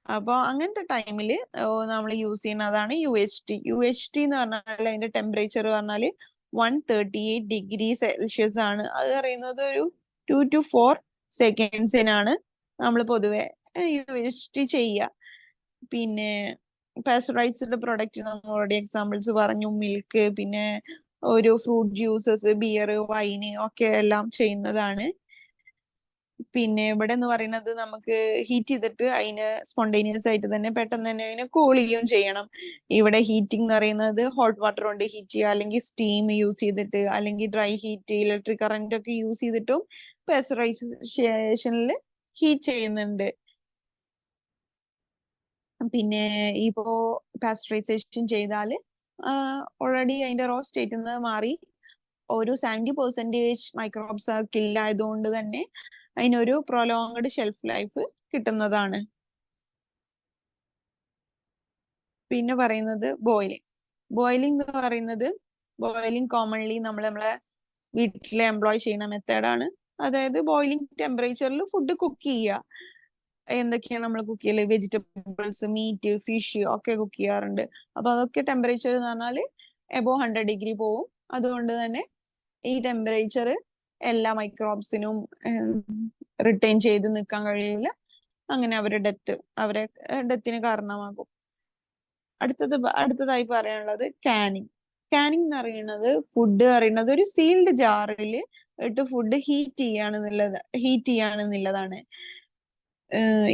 S1: അപ്പോൾ അങ്ങനത്തെ ടൈമില് നമ്മൾ യൂസ് ചെയ്യുന്നതാണ് UHT എന്ന് പറഞ്ഞാൽ അതിന്റെ ടെമ്പറേച്ചർ പറഞ്ഞാല് 138 ഡിഗ്രി സെൽഷ്യസ് ആണ്. അത് പറയുന്നത് ഒരു 2 to 4 സെക്കൻഡ്സിനാണ് നമ്മൾ പൊതുവെ UHT ചെയ്യുക. പിന്നെ പാസ്ചറൈസ്ഡ് പ്രൊഡക്റ്റ് നമ്മൾ ഓൾറെഡി എക്സാമ്പിൾസ് പറഞ്ഞു, മിൽക്ക്, പിന്നെ ഒരു ഫ്രൂട്ട് ജ്യൂസസ്, ബിയർ, വൈന് ഒക്കെ എല്ലാം ചെയ്യുന്നതാണ്. പിന്നെ ഇവിടെ എന്ന് പറയുന്നത് നമുക്ക് ഹീറ്റ് ചെയ്തിട്ട് അതിന് സ്പോണ്ടേനിയസ് ആയിട്ട് തന്നെ പെട്ടെന്ന് തന്നെ അതിനെ കൂൾ ചെയ്യുകയും ചെയ്യണം. ഇവിടെ ഹീറ്റിംഗ് എന്ന് പറയുന്നത് ഹോട്ട് വാട്ടർ കൊണ്ട് ഹീറ്റ് ചെയ്യുക, അല്ലെങ്കിൽ സ്റ്റീം യൂസ് ചെയ്തിട്ട്, അല്ലെങ്കിൽ ഡ്രൈ ഹീറ്റ്, ഇലക്ട്രിക് കറന്റ് ഒക്കെ യൂസ് ചെയ്തിട്ടും പാസ്ചറൈസേഷനിൽ ഹീറ്റ് ചെയ്യുന്നുണ്ട്. പിന്നെ ഇപ്പോ പാസ്ചറൈസേഷൻ ചെയ്താല് ഓൾറെഡി അതിന്റെ റോ സ്റ്റേറ്റിൽ നിന്ന് മാറി ഒരു 70% മൈക്രോബ്സ് കിൽ ആയതുകൊണ്ട് തന്നെ അതിനൊരു പ്രൊലോങ്ഡ് ഷെൽഫ് ലൈഫ് കിട്ടുന്നതാണ്. പിന്നെ പറയുന്നത് ബോയിലിംഗ് എന്ന് പറയുന്നത് കോമൺലി നമ്മളെ വീട്ടിലെ എംപ്ലോയ് ചെയ്യുന്ന മെത്തേഡാണ്. അതായത് ബോയിലിംഗ് ടെമ്പറേച്ചറിൽ ഫുഡ് കുക്ക് ചെയ്യുക. എന്തൊക്കെയാണ് നമ്മൾ കുക്ക് ചെയ്യല്? വെജിറ്റബിൾസ്, മീറ്റ്, ഫിഷ് ഒക്കെ കുക്ക് ചെയ്യാറുണ്ട്. അപ്പൊ അതൊക്കെ ടെമ്പറേച്ചർ എന്ന് പറഞ്ഞാൽ എബോവ് 100 ഡിഗ്രി പോവും. അതുകൊണ്ട് തന്നെ ഈ ടെമ്പറേച്ചർ എല്ലാ മൈക്രോബ്സിനും റിട്ടൈൻ ചെയ്ത് നിൽക്കാൻ കഴിയില്ല. അങ്ങനെ അവരെ ഡെത്തിന് കാരണമാകും. അടുത്തതായി പറയാനുള്ളത് കാനിങ് എന്ന് പറയുന്നത് ഫുഡ് പറയുന്നത് ഒരു സീൽഡ് ജാറിൽ ഇട്ട് ഫുഡ് ഹീറ്റ് ചെയ്യാണെന്നുള്ളതാണ്.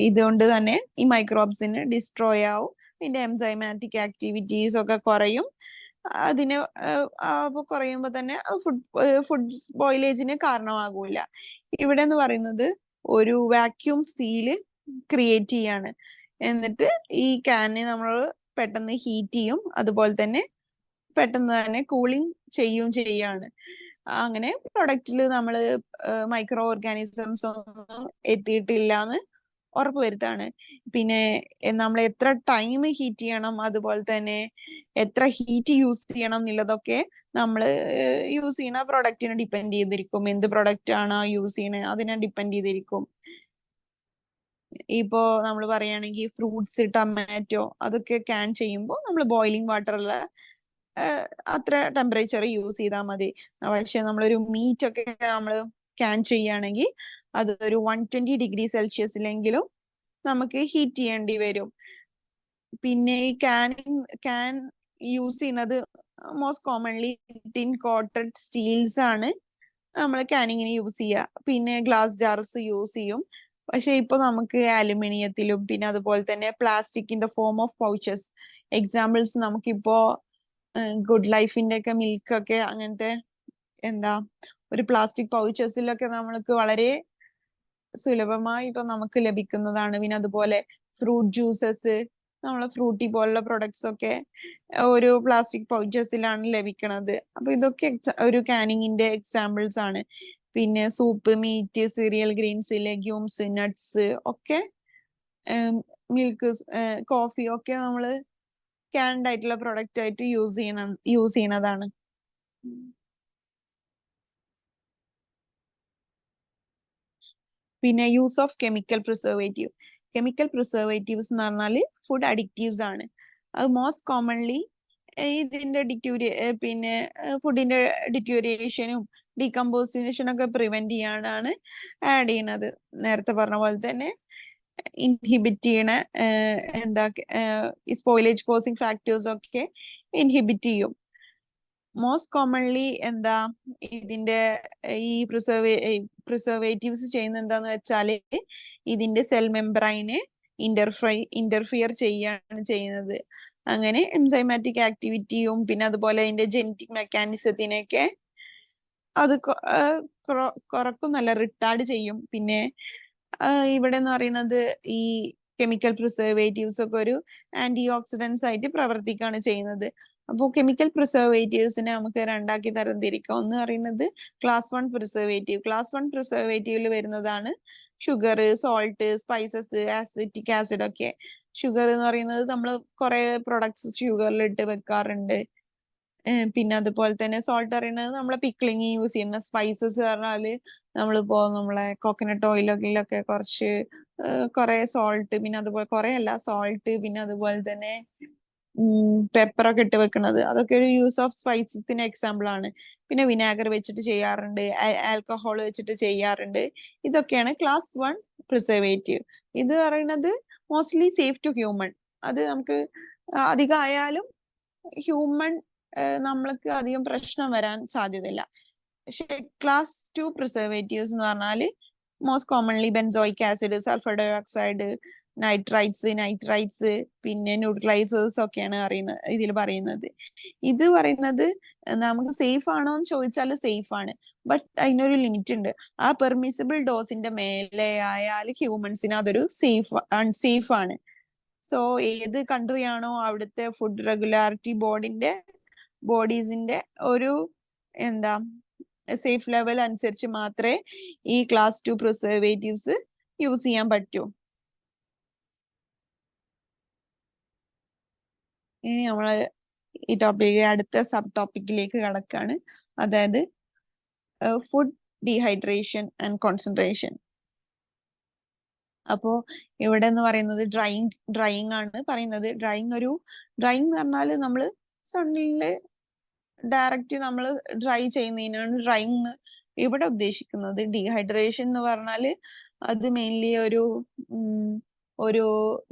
S1: ഇതുകൊണ്ട് തന്നെ ഈ മൈക്രോബ്സിന് ഡിസ്ട്രോയ് ആവും, പിന്നെ എൻസൈമാറ്റിക് ആക്ടിവിറ്റീസ് ഒക്കെ കുറയും. അതിന് അപ്പൊ കുറയുമ്പോ തന്നെ ഫുഡ് സ്പോയിലേജിന് കാരണമാകൂല. ഇവിടെ എന്ന് പറയുന്നത് ഒരു വാക്യൂം സീല് ക്രിയേറ്റ് ചെയ്യാണ്. എന്നിട്ട് ഈ ക്യാനെ നമ്മൾ പെട്ടെന്ന് ഹീറ്റ് ചെയ്യും, അതുപോലെ തന്നെ പെട്ടെന്ന് തന്നെ കൂളിംഗ് ചെയ്യാണ്. അങ്ങനെ പ്രൊഡക്റ്റിൽ നമ്മൾ മൈക്രോ ഓർഗാനിസംസ് ഒന്നും എത്തിയിട്ടില്ല എന്ന് ഉറപ്പുവരുത്താണ്. പിന്നെ നമ്മൾ എത്ര ടൈം ഹീറ്റ് ചെയ്യണം, അതുപോലെ തന്നെ എത്ര ഹീറ്റ് യൂസ് ചെയ്യണം എന്നുള്ളതൊക്കെ നമ്മൾ യൂസ് ചെയ്യുന്ന പ്രൊഡക്റ്റിനെ ഡിപ്പെൻഡ് ചെയ്തിരിക്കും. എന്ത് പ്രൊഡക്റ്റ് ആണ് യൂസ് ചെയ്യണത് അതിനെ ഡിപ്പെൻഡ് ചെയ്തിരിക്കും. ഇപ്പോ നമ്മൾ പറയുകയാണെങ്കിൽ ഫ്രൂട്ട്സ്, ടൊമാറ്റോ അതൊക്കെ ക്യാൻ ചെയ്യുമ്പോൾ നമ്മൾ ബോയിലിംഗ് വാട്ടറിൽ അത്ര ടെമ്പറേച്ചർ യൂസ് ചെയ്താൽ മതി. പക്ഷെ നമ്മളൊരു മീറ്റ് ഒക്കെ നമ്മൾ ക്യാൻ ചെയ്യുകയാണെങ്കിൽ അത് ഒരു 120 ഡിഗ്രി സെൽഷ്യസിലെങ്കിലും നമുക്ക് ഹീറ്റ് ചെയ്യേണ്ടി വരും. പിന്നെ ഈ ക്യാൻ യൂസ് ചെയ്യുന്നത് most commonly tin coated steels ആണ് നമ്മൾ ക്യാനിങ്ങിന് യൂസ് ചെയ്യുക. പിന്നെ ഗ്ലാസ് ജാർസ് യൂസ് ചെയ്യും. പക്ഷെ ഇപ്പൊ നമുക്ക് അലുമിനിയത്തിലും പിന്നെ അതുപോലെ തന്നെ plastic in the form of pouches, examples നമുക്കിപ്പോ ഗുഡ് ലൈഫിന്റെ ഒക്കെ മിൽക്ക് ഒക്കെ അങ്ങനത്തെ എന്താ ഒരു പ്ലാസ്റ്റിക് പൗച്ചസിലൊക്കെ നമ്മൾക്ക് വളരെ സുലഭമായി ഇപ്പൊ നമുക്ക് ലഭിക്കുന്നതാണ്. പിന്നെ അതുപോലെ ഫ്രൂട്ട് ജ്യൂസസ്, നമ്മളെ ഫ്രൂട്ടി പോലുള്ള പ്രൊഡക്ട്സ് ഒക്കെ ഒരു പ്ലാസ്റ്റിക് പൗച്ചസിലാണ് ലഭിക്കുന്നത്. അപ്പൊ ഇതൊക്കെ ഒരു കാനിങ്ങിന്റെ എക്സാമ്പിൾസ് ആണ്. പിന്നെ soup, meat, cereal grains, legumes, nuts ഒക്കെ, മിൽക്ക്, കോഫി ഒക്കെ നമ്മള് ക്യാൻഡ് ആയിട്ടുള്ള പ്രൊഡക്റ്റ് ആയിട്ട് യൂസ് ചെയ്യണതാണ്. പിന്നെ use of chemical preservative. Chemical preservatives എന്ന് പറഞ്ഞാല് ഫുഡ് അഡിക്റ്റീവ്സ് ആണ്. അത് മോസ്റ്റ് കോമൺലി ഇതിന്റെ പിന്നെ ഫുഡിന്റെ ഡിറ്റ്യൂരിയേഷനും ഡീകമ്പോസിഷനും ഒക്കെ പ്രിവെന്റ് ചെയ്യാനാണ് ആഡ് ചെയ്യണത്. നേരത്തെ പറഞ്ഞ പോലെ തന്നെ ഇൻഹിബിറ്റ് ചെയ്യണ എന്താ സ്പോയിലേജ് കോസിങ് ഫാക്ടേഴ്സ് ഒക്കെ ഇൻഹിബിറ്റ് ചെയ്യും. മോസ്റ്റ് കോമൺലി എന്താ ഇതിന്റെ ഈ പ്രിസർവേറ്റീവ്സ് ചെയ്യുന്ന എന്താന്ന് വെച്ചാല് ഇതിന്റെ സെൽ മെംബ്രൈനെ ഇന്റർഫിയർ ചെയ്യാണ് ചെയ്യുന്നത്. അങ്ങനെ എൻസൈമാറ്റിക് ആക്ടിവിറ്റിയും പിന്നെ അതുപോലെ അതിന്റെ ജനറ്റിക് മെക്കാനിസത്തിനെയൊക്കെ അത് കുറക്കും, നല്ല റിട്ടാർഡ് ചെയ്യും. പിന്നെ ഇവിടെ എന്ന് പറയുന്നത് ഈ കെമിക്കൽ പ്രിസർവേറ്റീവ്സ് ഒക്കെ ഒരു ആന്റി ഓക്സിഡൻസ് ആയിട്ട് പ്രവർത്തിക്കുകയാണ് ചെയ്യുന്നത്. അപ്പോൾ കെമിക്കൽ പ്രിസർവേറ്റീവ്സിനെ നമുക്ക് രണ്ടാക്കി തരംതിരിക്കാം. ഒന്ന് പറയുന്നത് ക്ലാസ് 1 പ്രിസർവേറ്റീവ്. ക്ലാസ് 1 പ്രിസർവേറ്റീവിൽ വരുന്നതാണ് sugar, salt, spices, acetic acid ഒക്കെ. ഷുഗർ എന്ന് പറയുന്നത് നമ്മൾ കുറെ പ്രൊഡക്ട്സ് ഷുഗറിൽ ഇട്ട് വെക്കാറുണ്ട്. പിന്നെ അതുപോലെ തന്നെ സോൾട്ട് പറയുന്നത് നമ്മളെ പിക്ലിങ് യൂസ് ചെയ്യുന്ന. സ്പൈസസ് പറഞ്ഞാല് നമ്മളിപ്പോ നമ്മളെ കോക്കനട്ട് ഓയിലൊക്കെ കുറച്ച് കുറെ സോൾട്ട്, പിന്നെ അതുപോലെ കുറെ അല്ല സോൾട്ട്, പിന്നെ അതുപോലെ തന്നെ പെപ്പറൊക്കെ ഇട്ട് വെക്കുന്നത്, അതൊക്കെ ഒരു യൂസ് ഓഫ് സ്പൈസസിന് എക്സാമ്പിൾ ആണ്. പിന്നെ വിനാഗർ വെച്ചിട്ട് ചെയ്യാറുണ്ട്, ആൽക്കഹോൾ വെച്ചിട്ട് ചെയ്യാറുണ്ട്. ഇതൊക്കെയാണ് ക്ലാസ് 1 പ്രിസർവേറ്റീവ്. ഇത് പറയുന്നത് മോസ്റ്റ്ലി സേഫ് ടു ഹ്യൂമൺ. അത് നമുക്ക് അധികമായാലും ഹ്യൂമൺ നമ്മൾക്ക് അധികം പ്രശ്നം വരാൻ സാധ്യതയില്ല. പക്ഷെ ക്ലാസ് 2 പ്രിസർവേറ്റീവ്സ് എന്ന് പറഞ്ഞാല് most commonly benzoic acid, sulphur dioxide, nitrites, പിന്നെ ന്യൂട്രലൈസേഴ്സ് ഒക്കെയാണ് ഇതിൽ പറയുന്നത്. ഇത് പറയുന്നത് നമുക്ക് സേഫ് ആണോ എന്ന് ചോദിച്ചാൽ സേഫ് ആണ്, ബട്ട് അതിനൊരു ലിമിറ്റ് ഉണ്ട്. ആ പെർമിസിബിൾ ഡോസിന്റെ മേലെ ആയാൽ ഹ്യൂമൻസിന് അതൊരു അൺസേഫ് ആണ്. സോ ഏത് കൺട്രി ആണോ അവിടുത്തെ ഫുഡ് റെഗുലാരിറ്റി ബോഡീസിന്റെ ഒരു എന്താ സേഫ് ലെവൽ അനുസരിച്ച് മാത്രമേ ഈ ക്ലാസ് 2 പ്രിസർവേറ്റീവ്സ് യൂസ് ചെയ്യാൻ പറ്റൂ. ഇനി നമ്മള് ഈ ടോപ്പിക് അടുത്ത സബ് ടോപ്പിക്കിലേക്ക് കടക്കാണ്, അതായത് ഫുഡ് ഡീഹൈഡ്രേഷൻ ആൻഡ് കോൺസെൻട്രേഷൻ. അപ്പോ ഇവിടെ എന്ന് പറയുന്നത് ഡ്രൈയിങ് ആണ് പറയുന്നത്. ഡ്രൈയിങ് എന്ന് പറഞ്ഞാല് നമ്മള് സണ്ണില് ഡയറക്റ്റ് നമ്മൾ ഡ്രൈ ചെയ്യുന്നതിനാണ് ഡ്രൈയിങ് ഇവിടെ ഉദ്ദേശിക്കുന്നത്. ഡീഹൈഡ്രേഷൻ എന്ന് പറഞ്ഞാല് അത് മെയിൻലി ഒരു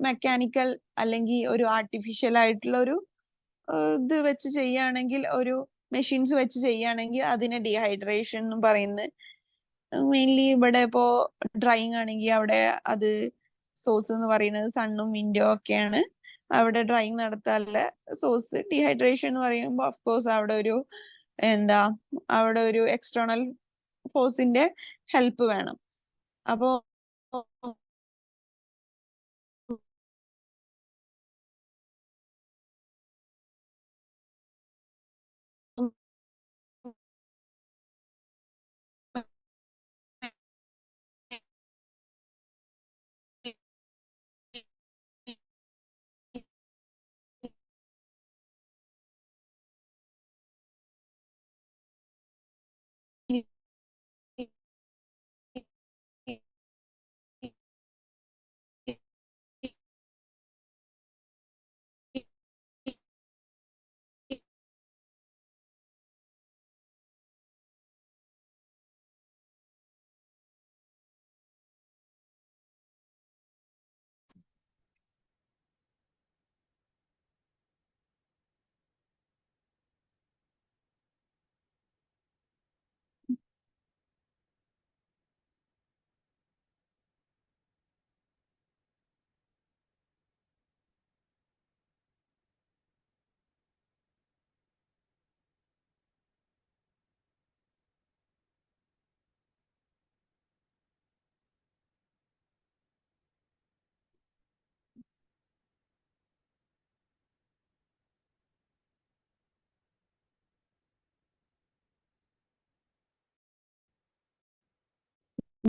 S1: മെക്കാനിക്കൽ അല്ലെങ്കിൽ ഒരു ആർട്ടിഫിഷ്യൽ ആയിട്ടുള്ള ഒരു ഇത് വെച്ച് ചെയ്യുകയാണെങ്കിൽ, ഒരു മെഷീൻസ് വെച്ച് ചെയ്യുകയാണെങ്കിൽ അതിനെ ഡീഹൈഡ്രേഷൻ എന്ന് പറയുന്നത്. മെയിൻലി ഇവിടെ ഇപ്പോ ഡ്രൈയിങ് ആണെങ്കിൽ അവിടെ അത്
S2: സോഴ്സ് എന്ന് പറയുന്നത് സണ്ണും വിൻഡോ ഒക്കെയാണ്. അവിടെ ഡ്രൈയിങ് നടത്താനുള്ള സോഴ്സ്. ഡീഹൈഡ്രേഷൻ എന്ന് പറയുമ്പോൾ ഓഫ്കോഴ്സ് അവിടെ ഒരു എക്സ്റ്റേണൽ ഫോഴ്സിന്റെ ഹെൽപ്പ് വേണം. അപ്പോ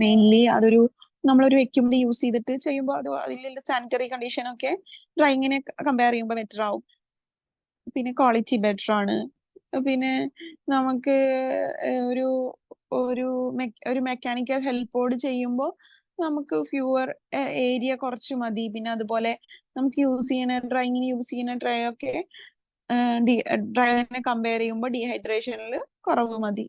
S2: മെയിൻലി നമ്മളൊരു എക്യുപ്മെന്റ് യൂസ് ചെയ്തിട്ട് ചെയ്യുമ്പോൾ അതിലുള്ള സാനിറ്ററി കണ്ടീഷൻ ഒക്കെ ഡ്രൈയിങ്ങിനെ കമ്പയർ ചെയ്യുമ്പോൾ ബെറ്റർ ആവും. പിന്നെ ക്വാളിറ്റി ബെറ്റർ ആണ്. പിന്നെ നമുക്ക് ഒരു ഒരു ഒരു മെക്കാനിക്കൽ ഹെൽപ്പോട് ചെയ്യുമ്പോൾ നമുക്ക് ഫ്യൂവർ ഏരിയ കുറച്ച് മതി. പിന്നെ അതുപോലെ നമുക്ക് ഡ്രൈയിങ്ങിന് യൂസ് ചെയ്യുന്ന ട്രേ ഒക്കെ ഡ്രൈയിങ്ങിനെ കമ്പയർ ചെയ്യുമ്പോൾ ഡീഹൈഡ്രേഷനിൽ കുറവ് മതി.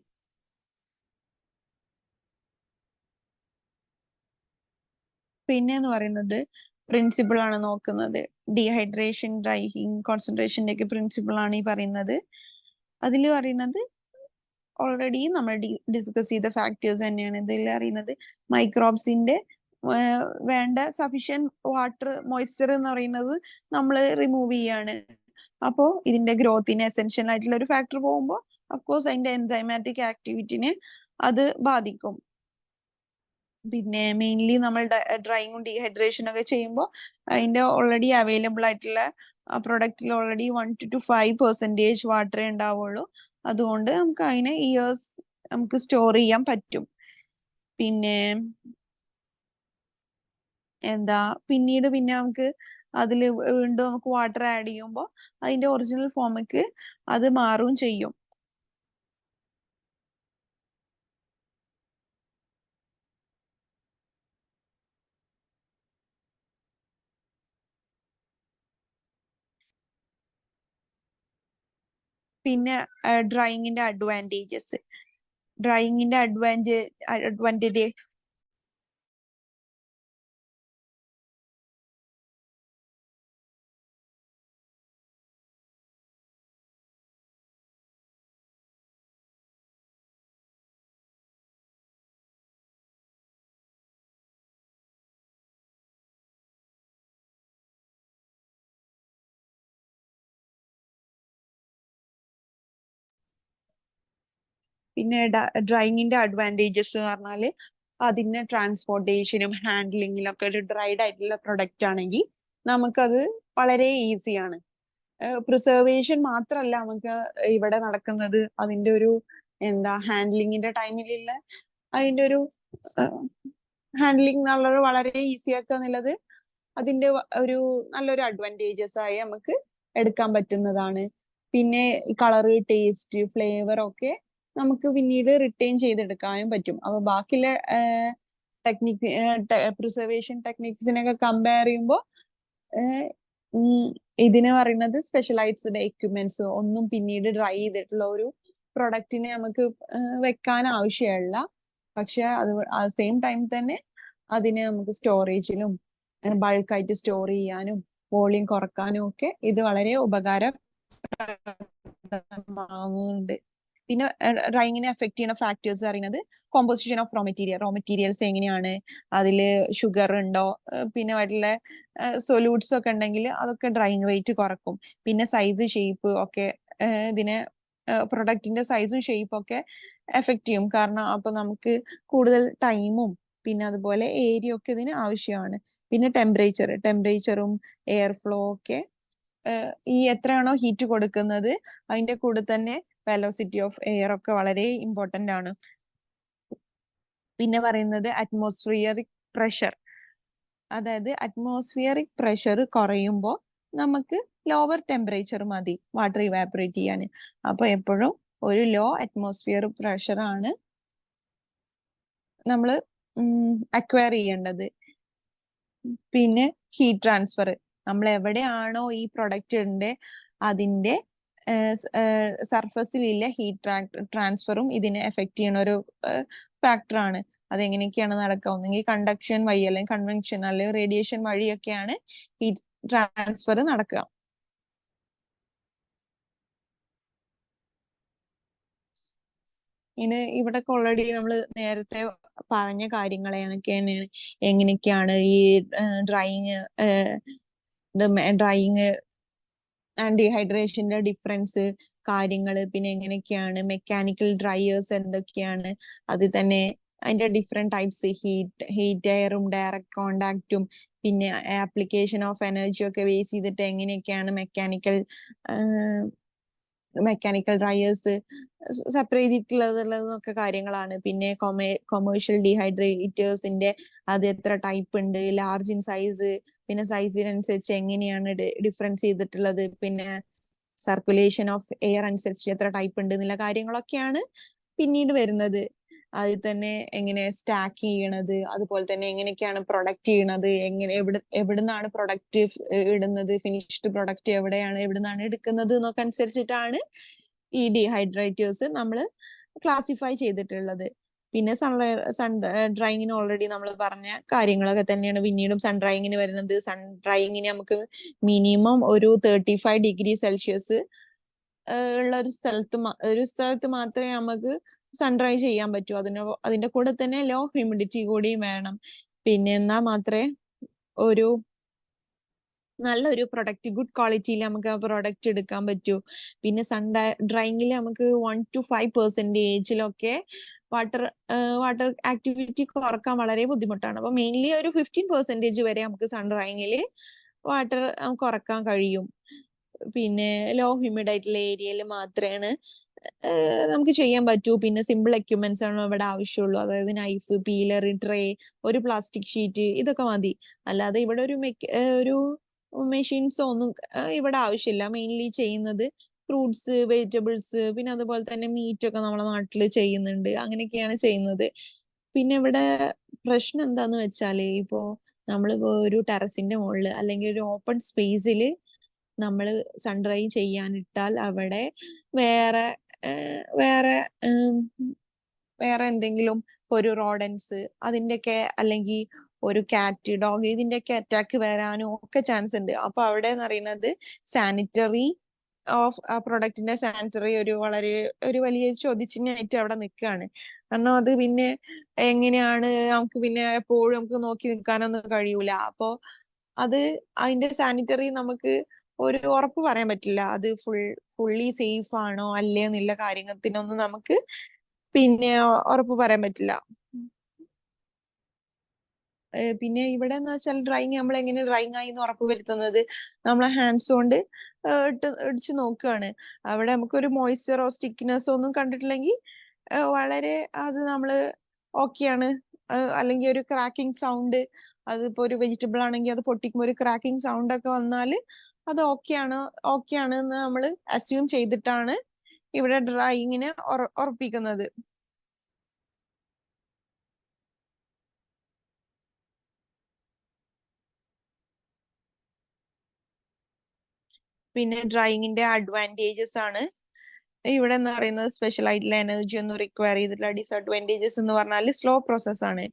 S2: പിന്നെ എന്ന് പറയുന്നത് പ്രിൻസിപ്പിൾ ആണ് നോക്കുന്നത്. ഡീഹൈഡ്രേഷൻ, ഡ്രൈയിങ്, കോൺസെൻട്രേഷന്റെ ഒക്കെ പ്രിൻസിപ്പിൾ ആണ് ഈ പറയുന്നത്. അതിൽ പറയുന്നത് ഓൾറെഡി നമ്മൾ ഡിസ്കസ് ചെയ്ത ഫാക്ടേഴ്സ് തന്നെയാണ് ഇതിൽ അറിയുന്നത്. മൈക്രോബ്സിന്റെ വേണ്ട സഫീഷ്യന്റ് വാട്ടർ, മോയ്സ്ചർ എന്ന് പറയുന്നത് നമ്മൾ റിമൂവ് ചെയ്യാണ്. അപ്പോ ഇതിന്റെ ഗ്രോത്തിന് എസെൻഷ്യൽ ആയിട്ടുള്ള ഒരു ഫാക്ടർ പോകുമ്പോൾ അഫ്കോഴ്സ് അതിന്റെ എൻസൈമാറ്റിക് ആക്ടിവിറ്റിനെ അത് ബാധിക്കും. പിന്നെ മെയിൻലി നമ്മൾ ഡ്രൈയിങ്ങും ഡീഹൈഡ്രേഷനും ഒക്കെ ചെയ്യുമ്പോൾ അതിന്റെ ഓൾറെഡി അവൈലബിൾ ആയിട്ടുള്ള പ്രൊഡക്റ്റിൽ ഓൾറെഡി 1 to 5% വാട്ടറേ ഉണ്ടാവുള്ളൂ. അതുകൊണ്ട് നമുക്ക് അതിനെ ഇയേഴ്സ് നമുക്ക് സ്റ്റോർ ചെയ്യാൻ പറ്റും. പിന്നെ പിന്നീട് നമുക്ക് അതിൽ വീണ്ടും നമുക്ക് വാട്ടർ ആഡ് ചെയ്യുമ്പോൾ അതിന്റെ ഒറിജിനൽ ഫോമിക്ക് അത് മാറും ചെയ്യും. പിന്നെ ഡ്രൈയിങ്ങിന്റെ അഡ്വാൻറ്റേജസ്. ഡ്രൈയിങ്ങിന്റെ അഡ്വാൻറ്റേജ് പിന്നെ ഡ്രൈയിങ്ങിന്റെ അഡ്വാൻറ്റേജസ് എന്ന് പറഞ്ഞാല് അതിന്റെ ട്രാൻസ്പോർട്ടേഷനും ഹാൻഡ്ലിങ്ങിലും ഒക്കെ ഒരു ഡ്രൈഡ് ആയിട്ടുള്ള പ്രൊഡക്റ്റ് ആണെങ്കിൽ നമുക്കത് വളരെ ഈസിയാണ്. പ്രിസർവേഷൻ മാത്രമല്ല നമുക്ക് ഇവിടെ നടക്കുന്നത്, അതിന്റെ ഒരു ഹാൻഡ്ലിങ്ങിന്റെ ടൈമിലുള്ള അതിന്റെ ഒരു ഹാൻഡ്ലിങ് എന്നുള്ളത് വളരെ ഈസി ആക്കുക എന്നുള്ളത് അതിന്റെ ഒരു നല്ലൊരു അഡ്വാൻറ്റേജസ് ആയി നമുക്ക് എടുക്കാൻ പറ്റുന്നതാണ്. പിന്നെ കളറ്, ടേസ്റ്റ്, ഫ്ലേവർ ഒക്കെ നമുക്ക് പിന്നീട് റിട്ടേൺ ചെയ്തെടുക്കാനും പറ്റും. അപ്പൊ ബാക്കിയുള്ള പ്രിസർവേഷൻ ടെക്നിക്സിനൊക്കെ കമ്പയർ ചെയ്യുമ്പോൾ ഇതിന് പറയുന്നത് സ്പെഷ്യലൈസ്ഡ് എക്യുപ്മെന്റ്സ് ഒന്നും പിന്നീട് ഡ്രൈ ചെയ്തിട്ടുള്ള ഒരു പ്രൊഡക്റ്റിനെ നമുക്ക് വെക്കാൻ ആവശ്യമില്ല. പക്ഷെ അത് സെയിം ടൈം തന്നെ അതിന് നമുക്ക് സ്റ്റോറേജിലും ബൾക്കായിട്ട് സ്റ്റോർ ചെയ്യാനും വോളിയം കുറക്കാനും ഒക്കെ ഇത് വളരെ ഉപകാരമാകുന്നുണ്ട്. പിന്നെ ഡ്രൈയിങ്ങിനെ എഫക്ട് ചെയ്യുന്ന ഫാക്ടേഴ്സ് പറയുന്നത് കോമ്പോസിഷൻ ഓഫ് റോ മെറ്റീരിയൽസ് എങ്ങനെയാണ്, അതിൽ ഷുഗർ ഉണ്ടോ, പിന്നെ വല്ല സൊല്യൂട്ട്സ് ഒക്കെ ഉണ്ടെങ്കിൽ അതൊക്കെ ഡ്രൈയിങ് റേറ്റ് കുറക്കും. പിന്നെ സൈസ് ഷേപ്പ് ഒക്കെ ഇതിനെ പ്രൊഡക്റ്റിന്റെ സൈസും ഷേപ്പും ഒക്കെ എഫക്ട് ചെയ്യും. കാരണം അപ്പൊ നമുക്ക് കൂടുതൽ ടൈമും പിന്നെ അതുപോലെ ഏരിയ ഒക്കെ ഇതിന് ആവശ്യമാണ്. പിന്നെ ടെമ്പറേച്ചറും എയർ ഫ്ലോ ഒക്കെ ഈ എത്രയാണോ ഹീറ്റ് കൊടുക്കുന്നത് അതിന്റെ കൂടെ തന്നെ വെലോസിറ്റി ഓഫ് എയർ ഒക്കെ വളരെ ഇമ്പോർട്ടന്റ് ആണ്. പിന്നെ പറയുന്നത് അറ്റ്മോസ്ഫിയറിക് പ്രഷർ, അതായത് അറ്റ്മോസ്ഫിയറിക് പ്രഷർ കുറയുമ്പോൾ നമുക്ക് ലോവർ ടെമ്പറേച്ചർ മതി വാട്ടർ ഇവാപറേറ്റ് ചെയ്യാൻ. അപ്പൊ എപ്പോഴും ഒരു ലോ അറ്റ്മോസ്ഫിയർ പ്രഷർ ആണ് നമ്മൾ അക്വയർ ചെയ്യേണ്ടത്. പിന്നെ ഹീറ്റ് ട്രാൻസ്ഫർ, നമ്മൾ എവിടെയാണോ ഈ പ്രൊഡക്റ്റിന്റെ അതിന്റെ സർഫസിലുള്ള ഹീറ്റ് ട്രാൻസ്ഫറും ഇതിനെ എഫക്ട് ചെയ്യുന്ന ഒരു ഫാക്ടറാണ്. അതെങ്ങനെയൊക്കെയാണ് നടക്കുക? ഒന്നെങ്കിൽ കണ്ടക്ഷൻ വഴി, അല്ലെങ്കിൽ കൺവെൻഷൻ, അല്ലെങ്കിൽ റേഡിയേഷൻ വഴിയൊക്കെയാണ് ഹീറ്റ് ട്രാൻസ്ഫർ നടക്കുക. ഇനി ഇവിടെ ഓൾറെഡി നമ്മൾ നേരത്തെ പറഞ്ഞ കാര്യങ്ങളൊക്കെയാണ് എങ്ങനെയൊക്കെയാണ് ഈ ഡ്രൈയിങ് ആൻഡ് ഡീഹൈഡ്രേഷന്റെ ഡിഫറൻസ് കാര്യങ്ങള്, പിന്നെ എങ്ങനെയൊക്കെയാണ് മെക്കാനിക്കൽ ഡ്രൈയേഴ്സ് എന്തൊക്കെയാണ്, അത് തന്നെ അതിന്റെ ഡിഫറെന്റ് ടൈപ്സ്, ഹീറ്റ് എയറും ഡയറക്റ്റ് കോണ്ടാക്റ്റും, പിന്നെ ആപ്ലിക്കേഷൻ ഓഫ് എനർജി ഒക്കെ ബേസ് ചെയ്തിട്ട് എങ്ങനെയൊക്കെയാണ് മെക്കാനിക്കൽ ഡ്രൈയേഴ്സ് സെപ്പറേറ്റ് ചെയ്തിട്ടുള്ളതൊക്കെ കാര്യങ്ങളാണ്. പിന്നെ കൊമേഴ്ഷ്യൽ ഡീഹൈഡ്രേറ്റേഴ്സിന്റെ അത് എത്ര ടൈപ്പ് ഉണ്ട്, ലാർജ് ഇൻ സൈസ്, പിന്നെ സൈസിനനുസരിച്ച് എങ്ങനെയാണ് ഡിഫറൻസ് ചെയ്തിട്ടുള്ളത്, പിന്നെ സർക്കുലേഷൻ ഓഫ് എയർ അനുസരിച്ച് എത്ര ടൈപ്പ് ഉണ്ട് എന്നുള്ള കാര്യങ്ങളൊക്കെയാണ് പിന്നീട് വരുന്നത്. അതിൽ തന്നെ എങ്ങനെ സ്റ്റാക്ക് ചെയ്യണത്, അതുപോലെ തന്നെ എങ്ങനെയൊക്കെയാണ് പ്രൊഡക്റ്റ് ചെയ്യണത്, എവിടുന്നാണ് പ്രൊഡക്റ്റ് ഇടുന്നത്, ഫിനിഷ്ഡ് പ്രൊഡക്റ്റ് എവിടുന്നാണ് എടുക്കുന്നത് എന്നൊക്കെ അനുസരിച്ചിട്ടാണ് ഈ ഡീഹൈഡ്രേറ്റേഴ്സ് നമ്മൾ ക്ലാസിഫൈ ചെയ്തിട്ടുള്ളത്. പിന്നെ സൺ ഡ്രൈയിങ്ങിന് ഓൾറെഡി നമ്മൾ പറഞ്ഞ കാര്യങ്ങളൊക്കെ തന്നെയാണ് പിന്നീടും സൺ ഡ്രൈയിങ്ങിന് വരുന്നത്. സൺ ഡ്രൈയിങ്ങിന് നമുക്ക് മിനിമം ഒരു 35 ഡിഗ്രി സെൽഷ്യസ് ഉള്ള ഒരു സ്ഥലത്ത് മാത്രമേ നമുക്ക് സൺ ഡ്രൈ ചെയ്യാൻ പറ്റൂ. അതിന്റെ കൂടെ തന്നെ ലോ ഹ്യൂമിഡിറ്റി കൂടിയും വേണം. പിന്നെ എന്നാൽ മാത്രമേ ഒരു നല്ലൊരു പ്രൊഡക്റ്റ്, ഗുഡ് ക്വാളിറ്റിയിൽ നമുക്ക് ആ പ്രൊഡക്റ്റ് എടുക്കാൻ പറ്റൂ. പിന്നെ സൺ ഡ്രൈയിങ്ങിൽ നമുക്ക് 1 to 5% വാട്ടർ ആക്ടിവിറ്റി കുറക്കാൻ വളരെ ബുദ്ധിമുട്ടാണ്. അപ്പൊ മെയിൻലി ഒരു 15% വരെ നമുക്ക് സൺ ഡ്രൈയിങ്ങിൽ വാട്ടർ കുറക്കാൻ കഴിയും. പിന്നെ ലോ ഹ്യൂമിഡ് ആയിട്ടുള്ള ഏരിയയിൽ മാത്രമാണ് നമുക്ക് ചെയ്യാൻ പറ്റൂ. പിന്നെ സിമ്പിൾ എക്യുപ്മെന്റ്സ് ആണ് ഇവിടെ ആവശ്യമുള്ളൂ. അതായത് നൈഫ്, പീലർ, ട്രേ, ഒരു പ്ലാസ്റ്റിക് ഷീറ്റ്, ഇതൊക്കെ മതി. അല്ലാതെ ഇവിടെ ഒരു മെഷീൻസ് ഒന്നും ഇവിടെ ആവശ്യമില്ല. മെയിൻലി ചെയ്യുന്നത് ഫ്രൂട്ട്സ്, വെജിറ്റബിൾസ്, പിന്നെ അതുപോലെ തന്നെ മീറ്റ് ഒക്കെ നമ്മുടെ നാട്ടിൽ ചെയ്യുന്നുണ്ട്. അങ്ങനെയൊക്കെയാണ് ചെയ്യുന്നത്. പിന്നെ ഇവിടെ പ്രശ്നം എന്താന്ന് വെച്ചാല്, ഇപ്പോ നമ്മളിപ്പോ ഒരു ടെറസിന്റെ മുകളിൽ അല്ലെങ്കിൽ ഒരു ഓപ്പൺ സ്പേസിൽ നമ്മൾ സൺ ഡ്രൈ ചെയ്യാനിട്ടാൽ അവിടെ വേറെ വേറെ എന്തെങ്കിലും ഒരു റോഡൻസ് അതിന്റെയൊക്കെ, അല്ലെങ്കിൽ ഒരു കാറ്റ്, ഡോഗ്, ഇതിന്റെയൊക്കെ അറ്റാക്ക് വരാനും ഒക്കെ ചാൻസ് ഉണ്ട്. അപ്പൊ അവിടെ എന്ന് പറയുന്നത് സാനിറ്ററി ഓഫ് ആ പ്രൊഡക്റ്റിന്റെ സാനിറ്ററി ഒരു വലിയ ചോദ്യചിഹ്നമായിട്ട് അവിടെ നിൽക്കുകയാണ്. കാരണം അത് പിന്നെ എങ്ങനെയാണ് നമുക്ക് പിന്നെ എപ്പോഴും നമുക്ക് നോക്കി നിൽക്കാനൊന്നും കഴിയൂല. അപ്പോ അതിന്റെ സാനിറ്ററി നമുക്ക് ഒരു ഉറപ്പ് പറയാൻ പറ്റില്ല. അത് ഫുള്ളി സേഫ് ആണോ അല്ലേ എന്നുള്ള കാര്യത്തിനൊന്നും നമുക്ക് പിന്നെ ഉറപ്പ് പറയാൻ പറ്റില്ല. പിന്നെ ഇവിടെ എന്ന് വെച്ചാൽ ഡ്രൈയിങ് നമ്മൾ എങ്ങനെ ഡ്രൈയിങ് ആയി എന്ന് ഉറപ്പ് വരുത്തുന്നത്, നമ്മളെ ഹാൻഡ്സ് കൊണ്ട് ഇടിച്ച് നോക്കുകയാണ്. അവിടെ നമുക്കൊരു മോയ്സ്ചറോ സ്റ്റിക്കിനെസ്സോ ഒന്നും കണ്ടിട്ടില്ലെങ്കിൽ വളരെ അത് നമ്മള് ഓക്കെയാണ്. അല്ലെങ്കിൽ ഒരു ക്രാക്കിംഗ് സൗണ്ട്, അതിപ്പോ ഒരു വെജിറ്റബിൾ ആണെങ്കിൽ അത് പൊട്ടിക്കുമ്പോൾ ഒരു ക്രാക്കിംഗ് സൗണ്ട് ഒക്കെ വന്നാൽ അത് ഓക്കെയാണ് എന്ന് നമ്മൾ അസ്യൂം ചെയ്തിട്ടാണ് ഇവിടെ ഡ്രൈയിങ്ങിനെ ഉറപ്പിക്കുന്നത്. പിന്നെ ഡ്രൈയിങ്ങിന്റെ അഡ്വാൻറ്റേജസ് ആണ് ഇവിടെ എന്ന് പറയുന്നത്. സ്പെഷ്യൽ ആയിട്ടുള്ള എനർജി ഒന്നും റിക്വയർ ചെയ്തിട്ടില്ല. ഡിസഡ്വാൻറ്റേജസ് എന്ന് പറഞ്ഞാൽ സ്ലോ പ്രോസസ് ആണ്,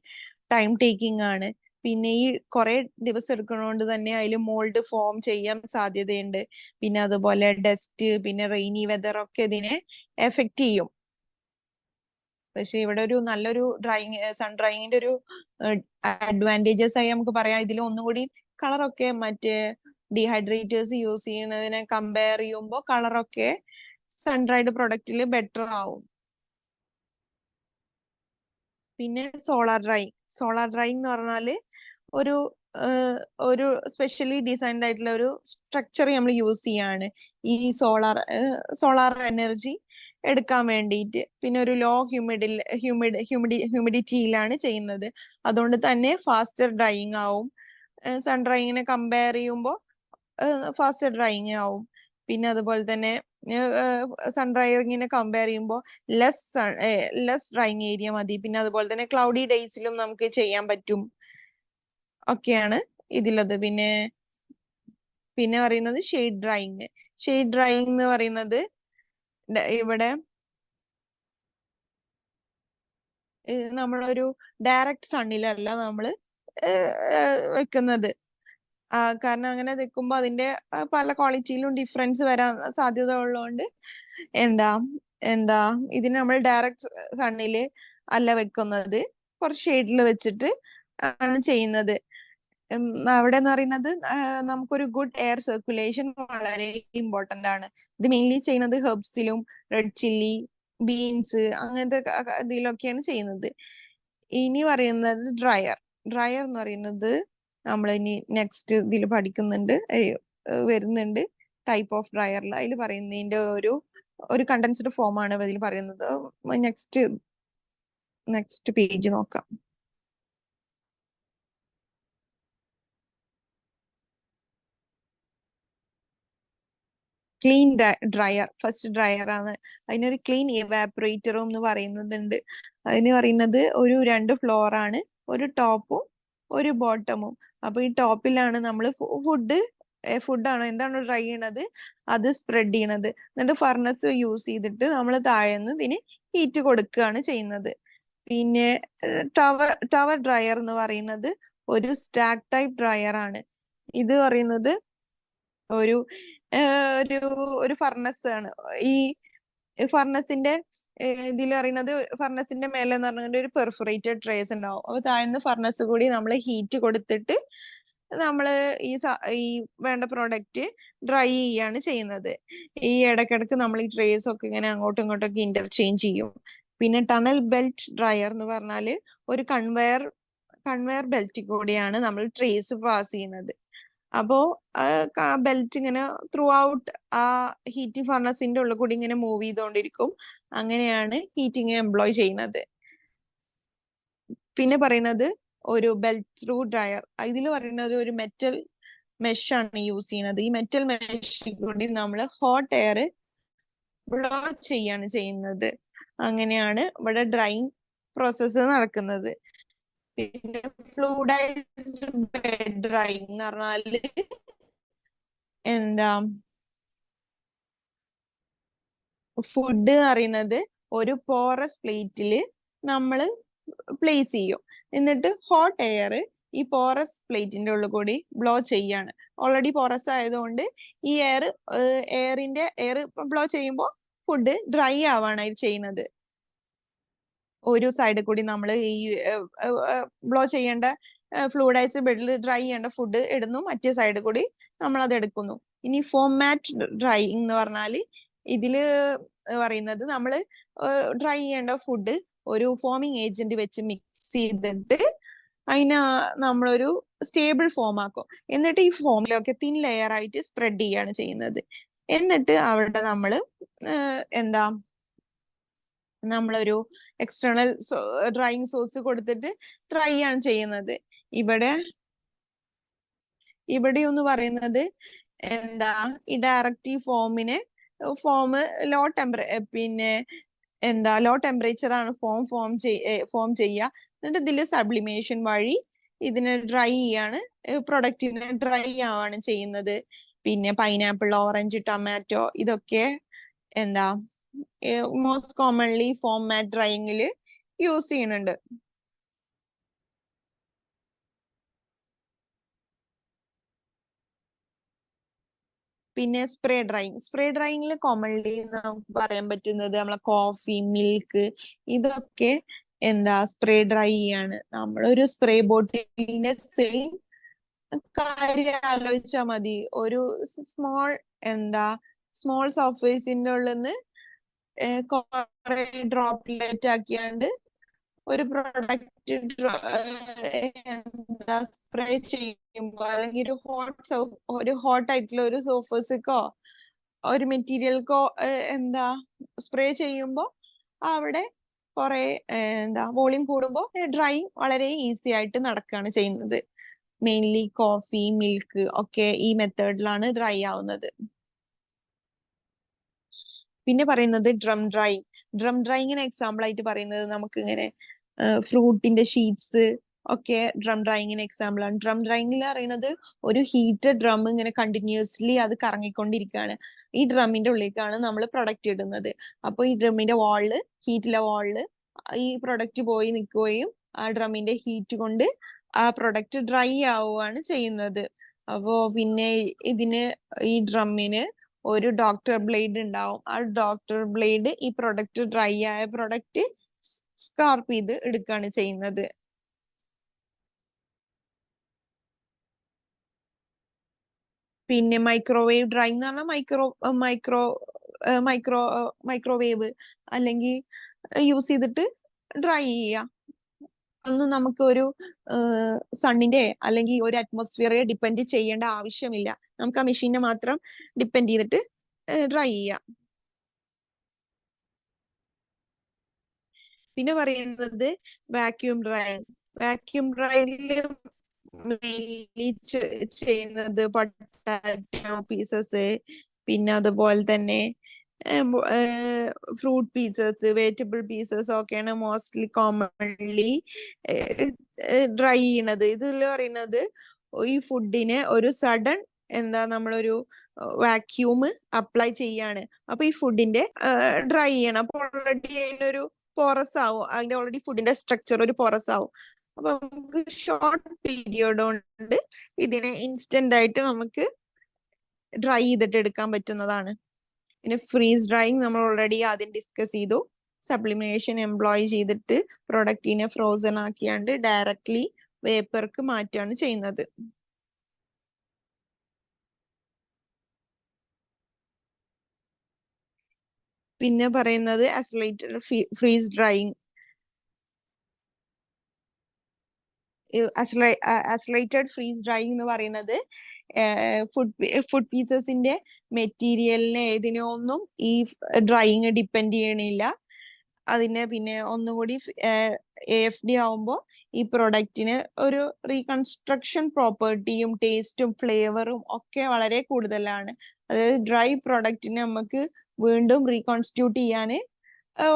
S2: ടൈം ടേക്കിംഗ് ആണ്. പിന്നെ ഈ കുറെ ദിവസം എടുക്കുന്നതുകൊണ്ട് തന്നെ അതിൽ മോൾഡ് ഫോം ചെയ്യാൻ സാധ്യതയുണ്ട്. പിന്നെ അതുപോലെ ഡസ്റ്റ്, പിന്നെ റെയിനി വെതർ ഒക്കെ ഇതിനെ എഫക്ട് ചെയ്യും.
S1: പക്ഷെ ഇവിടെ ഒരു നല്ലൊരു സൺ ഡ്രൈയിങ്ങിന്റെ ഒരു അഡ്വാൻറ്റേജസ് ആയി നമുക്ക് പറയാം. ഇതിൽ ഒന്നുകൂടി കളറൊക്കെ മറ്റേ ഡീഹൈഡ്രേറ്റേഴ്സ് യൂസ് ചെയ്യുന്നതിനെ കമ്പയർ ചെയ്യുമ്പോൾ കളറൊക്കെ സൺ ഡ്രൈഡ് പ്രൊഡക്റ്റിൽ ബെറ്റർ ആവും. പിന്നെ സോളാർ ഡ്രൈയിങ് എന്ന് പറഞ്ഞാല് ഒരു ഒരു സ്പെഷ്യലി ഡിസൈൻഡ് ആയിട്ടുള്ള ഒരു സ്ട്രക്ചർ നമ്മൾ യൂസ് ചെയ്യാണ് ഈ സോളാർ എനർജി എടുക്കാൻ വേണ്ടിയിട്ട്. പിന്നെ ഒരു ലോ ഹ്യൂമിഡിറ്റിയിലാണ് ചെയ്യുന്നത്. അതുകൊണ്ട് തന്നെ ഫാസ്റ്റർ ഡ്രൈയിങ് ആവും. സൺ ഡ്രൈയിങ്ങിനെ കമ്പയർ ചെയ്യുമ്പോൾ ഫാസ്റ്റർ ഡ്രൈയിങ് ആവും. പിന്നെ അതുപോലെ തന്നെ സൺ ഡ്രൈയിങ്ങിനെ കമ്പയർ ചെയ്യുമ്പോൾ ലെസ് ഡ്രൈയിങ് ഏരിയ മതി. പിന്നെ അതുപോലെ തന്നെ ക്ലൗഡി ഡേയ്സിലും നമുക്ക് ചെയ്യാൻ പറ്റും ഒക്കെയാണ് ഇതിലത്. പിന്നെ പറയുന്നത് ഷെയ്ഡ് ഡ്രൈയിങ് എന്ന് പറയുന്നത് ഇവിടെ നമ്മളൊരു ഡയറക്റ്റ് സണ്ണിലല്ല നമ്മള് വെക്കുന്നത്. കാരണം അങ്ങനെ വെക്കുമ്പോൾ അതിന്റെ പല ക്വാളിറ്റിയിലും ഡിഫറൻസ് വരാൻ സാധ്യത ഉള്ളതുകൊണ്ട് ഇതിന് നമ്മൾ ഡയറക്റ്റ് സണ്ണില് അല്ല വെക്കുന്നത്, കുറച്ച് ഷെയ്ഡിൽ വെച്ചിട്ട് ആണ് ചെയ്യുന്നത്. അവിടെ എന്ന് പറയുന്നത് നമുക്കൊരു ഗുഡ് എയർ സർക്കുലേഷൻ വളരെ ഇമ്പോർട്ടന്റ് ആണ്. ഇത് മെയിൻലി ചെയ്യുന്നത് ഹെർബ്സിലും റെഡ് ചില്ലി, ബീൻസ് അങ്ങനത്തെ ഇതിലൊക്കെയാണ് ചെയ്യുന്നത്. ഇനി പറയുന്നത് ഡ്രയർ എന്ന് പറയുന്നത് നമ്മൾ ഇനി നെക്സ്റ്റ് ഇതിൽ പഠിക്കുന്നുണ്ട്, വരുന്നുണ്ട് ടൈപ്പ് ഓഫ് ഡ്രയറിൽ. അതിൽ പറയുന്നതിന്റെ ഒരു കണ്ടൻസ്ഡ് ഫോം ആണ് ഇതിൽ പറയുന്നത്. നെക്സ്റ്റ് പേജ് നോക്കാം. ക്ലീൻ ഫസ്റ്റ് ഡ്രയർ ആണ്. അതിനൊരു ക്ലീൻ ഇവാപറേറ്ററും എന്ന് പറയുന്നുണ്ട്. അതിന് പറയുന്നത് ഒരു 2 ഫ്ലോർ ആണ്, ഒരു ടോപ്പും ഒരു ബോട്ടമും. അപ്പൊ ഈ ടോപ്പിലാണ് നമ്മൾ ഫുഡാണ് എന്താണ് ഡ്രൈ ചെയ്യണത് അത് സ്പ്രെഡ് ചെയ്യണത്. എന്നിട്ട് ഫർണസ് യൂസ് ചെയ്തിട്ട് നമ്മൾ താഴെന്ന് ഇതിന് ഹീറ്റ് കൊടുക്കുകയാണ് ചെയ്യുന്നത്. പിന്നെ ടവർ ഡ്രയർ എന്ന് പറയുന്നത് ഒരു സ്റ്റാക്ക് ടൈപ്പ് ഡ്രയർ ആണ്. ഇത് പറയുന്നത് ഒരു ഒരു ഫർണസ് ആണ്. ഈ ഫർണസിന്റെ ഇതിൽ പറയുന്നത് ഫർണസിന്റെ മേലെ എന്ന് പറഞ്ഞിട്ട് ഒരു പെർഫറേറ്റഡ് ട്രേസ് ഉണ്ടാവും. അപ്പൊ താഴ്ന്ന് ഫർണസ് കൂടി നമ്മൾ ഹീറ്റ് കൊടുത്തിട്ട് നമ്മള് ഈ വേണ്ട പ്രോഡക്റ്റ് ഡ്രൈ ചെയ്യാണ് ചെയ്യുന്നത്. ഈ ഇടയ്ക്കിടയ്ക്ക് നമ്മൾ ഈ ട്രേസ് ഒക്കെ ഇങ്ങനെ അങ്ങോട്ടും ഇങ്ങോട്ടൊക്കെ ഇന്റർചേഞ്ച് ചെയ്യും. പിന്നെ ടണൽ ബെൽറ്റ് ഡ്രയർ എന്ന് പറഞ്ഞാല് ഒരു കൺവെയർ ബെൽറ്റ് കൂടിയാണ് നമ്മൾ ട്രേസ് പാസ് ചെയ്യുന്നത്. അപ്പോ ബെൽറ്റ് ഇങ്ങനെ ത്രൂ ഔട്ട് ആ ഹീറ്റിംഗ് ഫർണസിന്റെ ഉള്ളിൽ കൂടി ഇങ്ങനെ മൂവ് ചെയ്തുകൊണ്ടിരിക്കും. അങ്ങനെയാണ് ഹീറ്റിംഗ് എംപ്ലോയ് ചെയ്യുന്നത്. പിന്നെ പറയുന്നത് ഒരു ബെൽറ്റ് ത്രൂ ഡ്രയർ. ഇതിൽ പറയുന്നത് ഒരു മെറ്റൽ മെഷ് ആണ് യൂസ് ചെയ്യുന്നത്. ഈ മെറ്റൽ മെഷ് കൂടി നമ്മൾ ഹോട്ട് എയർ ബ്ലോ ചെയ്യാണ് ചെയ്യുന്നത്. അങ്ങനെയാണ് ഇവിടെ ഡ്രൈയിങ് പ്രോസസ്സ് നടക്കുന്നത്. പിന്നെ ഫ്ലൂയിഡൈസ്ഡ് ബെഡ് ഡ്രൈയിങ് എന്ന് പറഞ്ഞാല് ഫുഡ് അറിയുന്നത് ഒരു പോറസ് പ്ലേറ്റില് നമ്മൾ പ്ലേസ് ചെയ്യും. എന്നിട്ട് ഹോട്ട് എയർ ഈ പോറസ് പ്ലേറ്റിന്റെ ഉള്ളിൽ കൂടി ബ്ലോ ചെയ്യാണ്. ഓൾറെഡി പോറസ് ആയതുകൊണ്ട് ഈ എയർ ബ്ലോ ചെയ്യുമ്പോൾ ഫുഡ് ഡ്രൈ ആവാണ് ചെയ്യുന്നത്. ഒരു സൈഡിൽ കൂടി നമ്മൾ ഈ ബ്ലോ ചെയ്യേണ്ട ഫ്ലൂയിഡൈസ്ഡ് ബെഡിൽ ഡ്രൈ ചെയ്യേണ്ട ഫുഡ് ഇടുന്നു, മറ്റേ സൈഡിൽ കൂടി നമ്മൾ അത് എടുക്കുന്നു. ഇനി ഫോമാറ്റ് ഡ്രൈയിങ് എന്ന് പറഞ്ഞാല് ഇതില് പറയുന്നത് നമ്മൾ ഡ്രൈ ചെയ്യേണ്ട ഫുഡ് ഒരു ഫോമിങ് ഏജന്റ് വെച്ച് മിക്സ് ചെയ്തിട്ട് അതിനെ നമ്മളൊരു സ്റ്റേബിൾ ഫോം ആക്കും. എന്നിട്ട് ഈ ഫോമിലൊക്കെ തിൻ ലെയർ ആയിട്ട് സ്പ്രെഡ് ചെയ്യാണ് ചെയ്യുന്നത്. എന്നിട്ട് അവിടെ നമ്മളൊരു എക്സ്റ്റേണൽ ഡ്രൈയിങ് സോഴ്സ് കൊടുത്തിട്ട് ഡ്രൈ ആണ് ചെയ്യുന്നത്. ഇവിടെ ഒന്ന് പറയുന്നത് ഈ ഡയറക്റ്റീവ് ഫോം ലോ ടെമ്പറേച്ചർ ആണ് ഫോം ചെയ്യുക. എന്നിട്ട് ഇതില് സബ്ലിമേഷൻ വഴി ഇതിനെ ഡ്രൈ ചെയ്യാണ്, പ്രൊഡക്റ്റിനെ ഡ്രൈ ആവാണ് ചെയ്യുന്നത്. പിന്നെ പൈനാപ്പിൾ, ഓറഞ്ച്, ടൊമാറ്റോ ഇതൊക്കെ മോസ്റ്റ് കോമൺലി ഫോമാറ്റ് ഡ്രൈയിങ്ങിൽ യൂസ് ചെയ്യുന്നുണ്ട്.
S2: പിന്നെ സ്പ്രേ ഡ്രൈയിങ്ങിൽ കോമൺലി നമുക്ക് പറയാൻ പറ്റുന്നത് നമ്മളെ കോഫി, മിൽക്ക്, ഇതൊക്കെ എന്താ സ്പ്രേ ഡ്രൈ ആണ്. നമ്മളൊരു സ്പ്രേ ബോട്ടിലിന്റെ സെയിം കാര്യം ആലോചിച്ചാൽ മതി. ഒരു സ്മോൾ സർഫേസിന്റെ ഉള്ളിന്ന് കുറെ ഡ്രോപ്ലെറ്റ് ആക്കിയാണ്ട് ഒരു പ്രൊഡക്റ്റ് എന്താ സ്പ്രേ ചെയ്യുമ്പോ, അല്ലെങ്കിൽ ഒരു ഹോട്ട് ആയിട്ടുള്ള ഒരു സർഫേസിക്കോ ഒരു മെറ്റീരിയൽക്കോ എന്താ സ്പ്രേ ചെയ്യുമ്പോ അവിടെ കുറെ വോളിയം കൂടുമ്പോ ഡ്രൈയിങ് വളരെ ഈസി ആയിട്ട് നടക്കുകയാണ് ചെയ്യുന്നത്. മെയിൻലി കോഫി, മിൽക്ക് ഒക്കെ ഈ മെത്തേഡിലാണ് ഡ്രൈ ആവുന്നത്. പിന്നെ പറയുന്നത് ഡ്രം ഡ്രൈയിങ്ങിന് എക്സാമ്പിൾ ആയിട്ട് പറയുന്നത് നമുക്ക് ഇങ്ങനെ ഫ്രൂട്ടിന്റെ ഷീറ്റ്സ് ഒക്കെ ഡ്രം ഡ്രൈയിങ്ങിന് എക്സാമ്പിൾ ആണ്. ഡ്രം ഡ്രൈയിങ്ങിൽ പറയുന്നത് ഒരു ഹീറ്റഡ് ഡ്രം ഇങ്ങനെ കണ്ടിന്യൂസ്ലി അത് കറങ്ങിക്കൊണ്ടിരിക്കുകയാണ്. ഈ ഡ്രമ്മിന്റെ ഉള്ളിലേക്കാണ് നമ്മൾ പ്രൊഡക്റ്റ് ഇടുന്നത്. അപ്പൊ ഈ ഡ്രമ്മിന്റെ ഹീറ്റിലെ വാളില് ഈ പ്രൊഡക്റ്റ് പോയി നിൽക്കുകയും ആ ഡ്രമ്മിന്റെ ഹീറ്റ് കൊണ്ട് ആ പ്രൊഡക്റ്റ് ഡ്രൈ ആവുകയാണ് ചെയ്യുന്നത്. അപ്പോ പിന്നെ ഈ ഡ്രമ്മിന് ഒരു ഡോക്ടർ ബ്ലേഡ് ഉണ്ടാവും. ആ ഡോക്ടർ ബ്ലേഡ് ഈ പ്രൊഡക്റ്റ് ഡ്രൈ ആയ പ്രൊഡക്റ്റ് സ്കാർപ്പ് ചെയ്ത് എടുക്കുകയാണ് ചെയ്യുന്നത്. പിന്നെ മൈക്രോവേവ് ഡ്രൈയിങ് എന്ന് പറഞ്ഞാൽ മൈക്രോവേവ് അല്ലെങ്കിൽ യൂസ് ചെയ്തിട്ട് ഡ്രൈ ചെയ്യുക. അന്ന് നമുക്ക് ഒരു സണ്ണിന്റെ അല്ലെങ്കിൽ ഒരു അറ്റ്മോസ്ഫിയറെ ഡിപ്പെൻഡ് ചെയ്യേണ്ട ആവശ്യമില്ല. നമുക്ക് ആ മെഷീനെ മാത്രം ഡിപ്പെൻഡ് ചെയ്തിട്ട് ഡ്രൈ ചെയ്യാം. പിന്നെ പറയുന്നത് വാക്യൂം ഡ്രൈയില് മെയിൻലി ചെയ്യുന്നത് പൊട്ടാറ്റോ പീസസ്, പിന്നെ അതുപോലെ തന്നെ ഫ്രൂട്ട് പീസസ്, വെജിറ്റബിൾ പീസസ് ഒക്കെയാണ് മോസ്റ്റ്ലി കോമൺലി ഡ്രൈ ചെയ്യണത്. ഇതിൽ പറയുന്നത് ഈ ഫുഡിന് ഒരു സഡൻ നമ്മളൊരു വാക്യൂം അപ്ലൈ ചെയ്യാണ്. അപ്പൊ ഈ ഫുഡിന്റെ ഡ്രൈ ചെയ്യണം. അപ്പൊ ഓൾറെഡി അതിനൊരു പോറസ് ആവും. അതിന്റെ ഓൾറെഡി ഫുഡിന്റെ സ്ട്രക്ചർ ഒരു പോറസ് ആവും. അപ്പൊ നമുക്ക് ഷോർട്ട് പീരിയഡ് കൊണ്ട് ഇതിനെ ഇൻസ്റ്റന്റ് ആയിട്ട് നമുക്ക് ഡ്രൈ ചെയ്തിട്ട് എടുക്കാൻ പറ്റുന്നതാണ്. പിന്നെ ഫ്രീസ് ഡ്രൈയിങ് നമ്മൾ ഓൾറെഡി ആദ്യം ഡിസ്കസ് ചെയ്തു. സബ്ലിമേഷൻ എംപ്ലോയ് ചെയ്തിട്ട് പ്രൊഡക്റ്റിനെ ഫ്രോസൺ ആക്കിയാണ്ട് ഡയറക്ട്ലി വേപ്പർക്ക് മാറ്റുകയാണ് ചെയ്യുന്നത്. പിന്നെ പറയുന്നത് isolated freeze drying. Isolated freeze drying എന്ന് പറയുന്നത് ഫുഡ് പീസസിന്റെ മെറ്റീരിയലിനെ ഏതിനൊന്നും ഈ ഡ്രൈയിങ് ഡിപ്പെൻഡ് ചെയ്യണില്ല. അതിനെ പിന്നെ ഒന്നുകൂടി AFD ആവുമ്പോൾ ഈ പ്രൊഡക്റ്റിന് ഒരു റീകൺസ്ട്രക്ഷൻ പ്രോപ്പർട്ടിയും ടേസ്റ്റും ഫ്ലേവറും ഒക്കെ വളരെ കൂടുതലാണ്. അതായത് ഡ്രൈ പ്രൊഡക്റ്റിനെ നമുക്ക് വീണ്ടും റീകൺസ്റ്റിറ്റ്യൂട്ട് ചെയ്യാൻ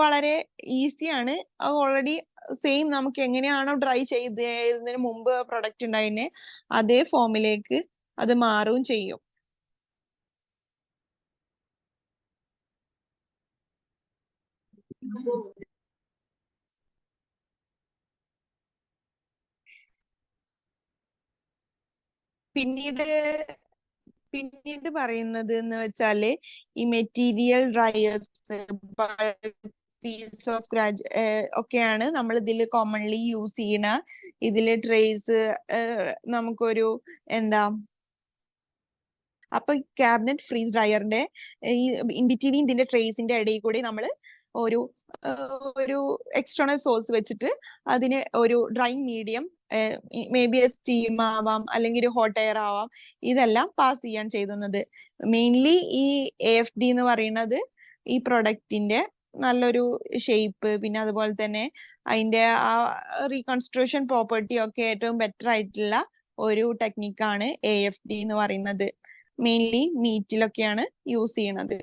S2: വളരെ ഈസിയാണ്. അത് ഓൾറെഡി സെയിം നമുക്ക് എങ്ങനെയാണോ ഡ്രൈ ചെയ്തതിന് മുമ്പ് പ്രൊഡക്റ്റ് ഉണ്ടായിരുന്നെ അതേ ഫോമിലേക്ക് അത് മാറുകയും ചെയ്യും. പിന്നീട് പറയുന്നത് എന്ന് വെച്ചാല് ഈ മെറ്റീരിയൽ ഡ്രയേഴ്സ്, പീസ് ഓഫ് ഒക്കെയാണ് നമ്മൾ ഇതിൽ കോമൺലി യൂസ് ചെയ്യണ. ഇതില് ട്രേസ് നമുക്കൊരു അപ്പൊ ക്യാബിനറ്റ് ഫ്രീസ് ഡ്രയറിന്റെ ഈ ഇൻബിറ്റ്വീൻ ഇതിന്റെ ട്രേസിന്റെ ഇടയിൽ കൂടി നമ്മൾ ഒരു എക്സ്റ്റേണൽ സോഴ്സ് വെച്ചിട്ട് അതിന് ഒരു drying medium may be steam ആവാം അല്ലെങ്കിൽ ഒരു ഹോട്ട് എയർ ആവാം, ഇതെല്ലാം പാസ് ചെയ്യാൻ ചെയ്യുന്നത്. മെയിൻലി ഈ AFD എന്ന് പറയുന്നത് ഈ പ്രൊഡക്റ്റിന്റെ നല്ലൊരു ഷേപ്പ്, പിന്നെ അതുപോലെ തന്നെ അതിന്റെ ആ റീകൺസ്ട്രക്ഷൻ പ്രോപ്പർട്ടി ഒക്കെ ഏറ്റവും ബെറ്റർ ആയിട്ടുള്ള ഒരു ടെക്നിക്കാണ് AFD എന്ന് പറയുന്നത്. മെയിൻലി മീറ്റിലൊക്കെയാണ് യൂസ് ചെയ്യണത്.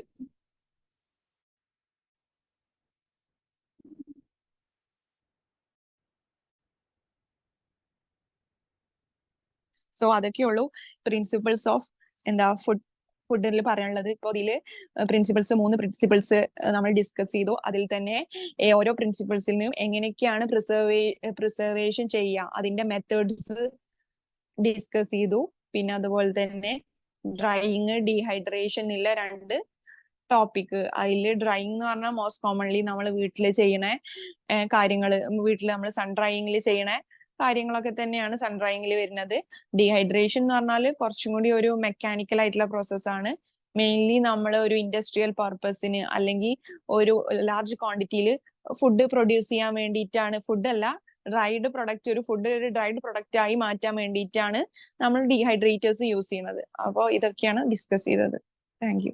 S2: സോ അതൊക്കെയുള്ളൂ പ്രിൻസിപ്പിൾസ് ഓഫ് ഫുഡിൽ പറയാനുള്ളത്. ഇപ്പോൾ ഇതില് മൂന്ന് പ്രിൻസിപ്പിൾസ് നമ്മൾ ഡിസ്കസ് ചെയ്തു. അതിൽ തന്നെ ഓരോ പ്രിൻസിപ്പിൾസിൽ നിന്നും എങ്ങനെയൊക്കെയാണ് പ്രിസർവേഷൻ ചെയ്യുക അതിന്റെ മെത്തേഡ്സ് ഡിസ്കസ് ചെയ്തു. പിന്നെ അതുപോലെ തന്നെ ഡ്രൈയിങ്, ഡീഹൈഡ്രേഷൻ ഇല്ല 2 ടോപ്പിക്. അതില് ഡ്രൈയിങ് എന്ന് പറഞ്ഞാൽ മോസ്റ്റ് കോമൺലി നമ്മൾ വീട്ടിൽ ചെയ്യണ കാര്യങ്ങൾ, വീട്ടിൽ നമ്മൾ സൺ ഡ്രൈയിങ്ങിൽ ചെയ്യണ കാര്യങ്ങളൊക്കെ തന്നെയാണ് സൺ ഡ്രൈയിങ്ങിൽ വരുന്നത്. ഡീഹൈഡ്രേഷൻ എന്ന് പറഞ്ഞാൽ കുറച്ചും കൂടി ഒരു മെക്കാനിക്കൽ ആയിട്ടുള്ള പ്രോസസ്സാണ്. മെയിൻലി നമ്മൾ ഒരു ഇൻഡസ്ട്രിയൽ പർപ്പസിന് അല്ലെങ്കിൽ ഒരു ലാർജ് ക്വാണ്ടിറ്റിയിൽ ഫുഡ് പ്രൊഡ്യൂസ് ചെയ്യാൻ വേണ്ടിയിട്ടാണ്, ഫുഡ് അല്ല ഡ്രൈഡ് പ്രൊഡക്റ്റ്, ഒരു ഫുഡ് ഒരു ഡ്രൈഡ് പ്രൊഡക്റ്റ് ആയി മാറ്റാൻ വേണ്ടിയിട്ടാണ് നമ്മൾ ഡീഹൈഡ്രേറ്റേഴ്സ് യൂസ് ചെയ്യുന്നത്. അപ്പോൾ ഇതൊക്കെയാണ് ഡിസ്കസ് ചെയ്തത്. Thank you.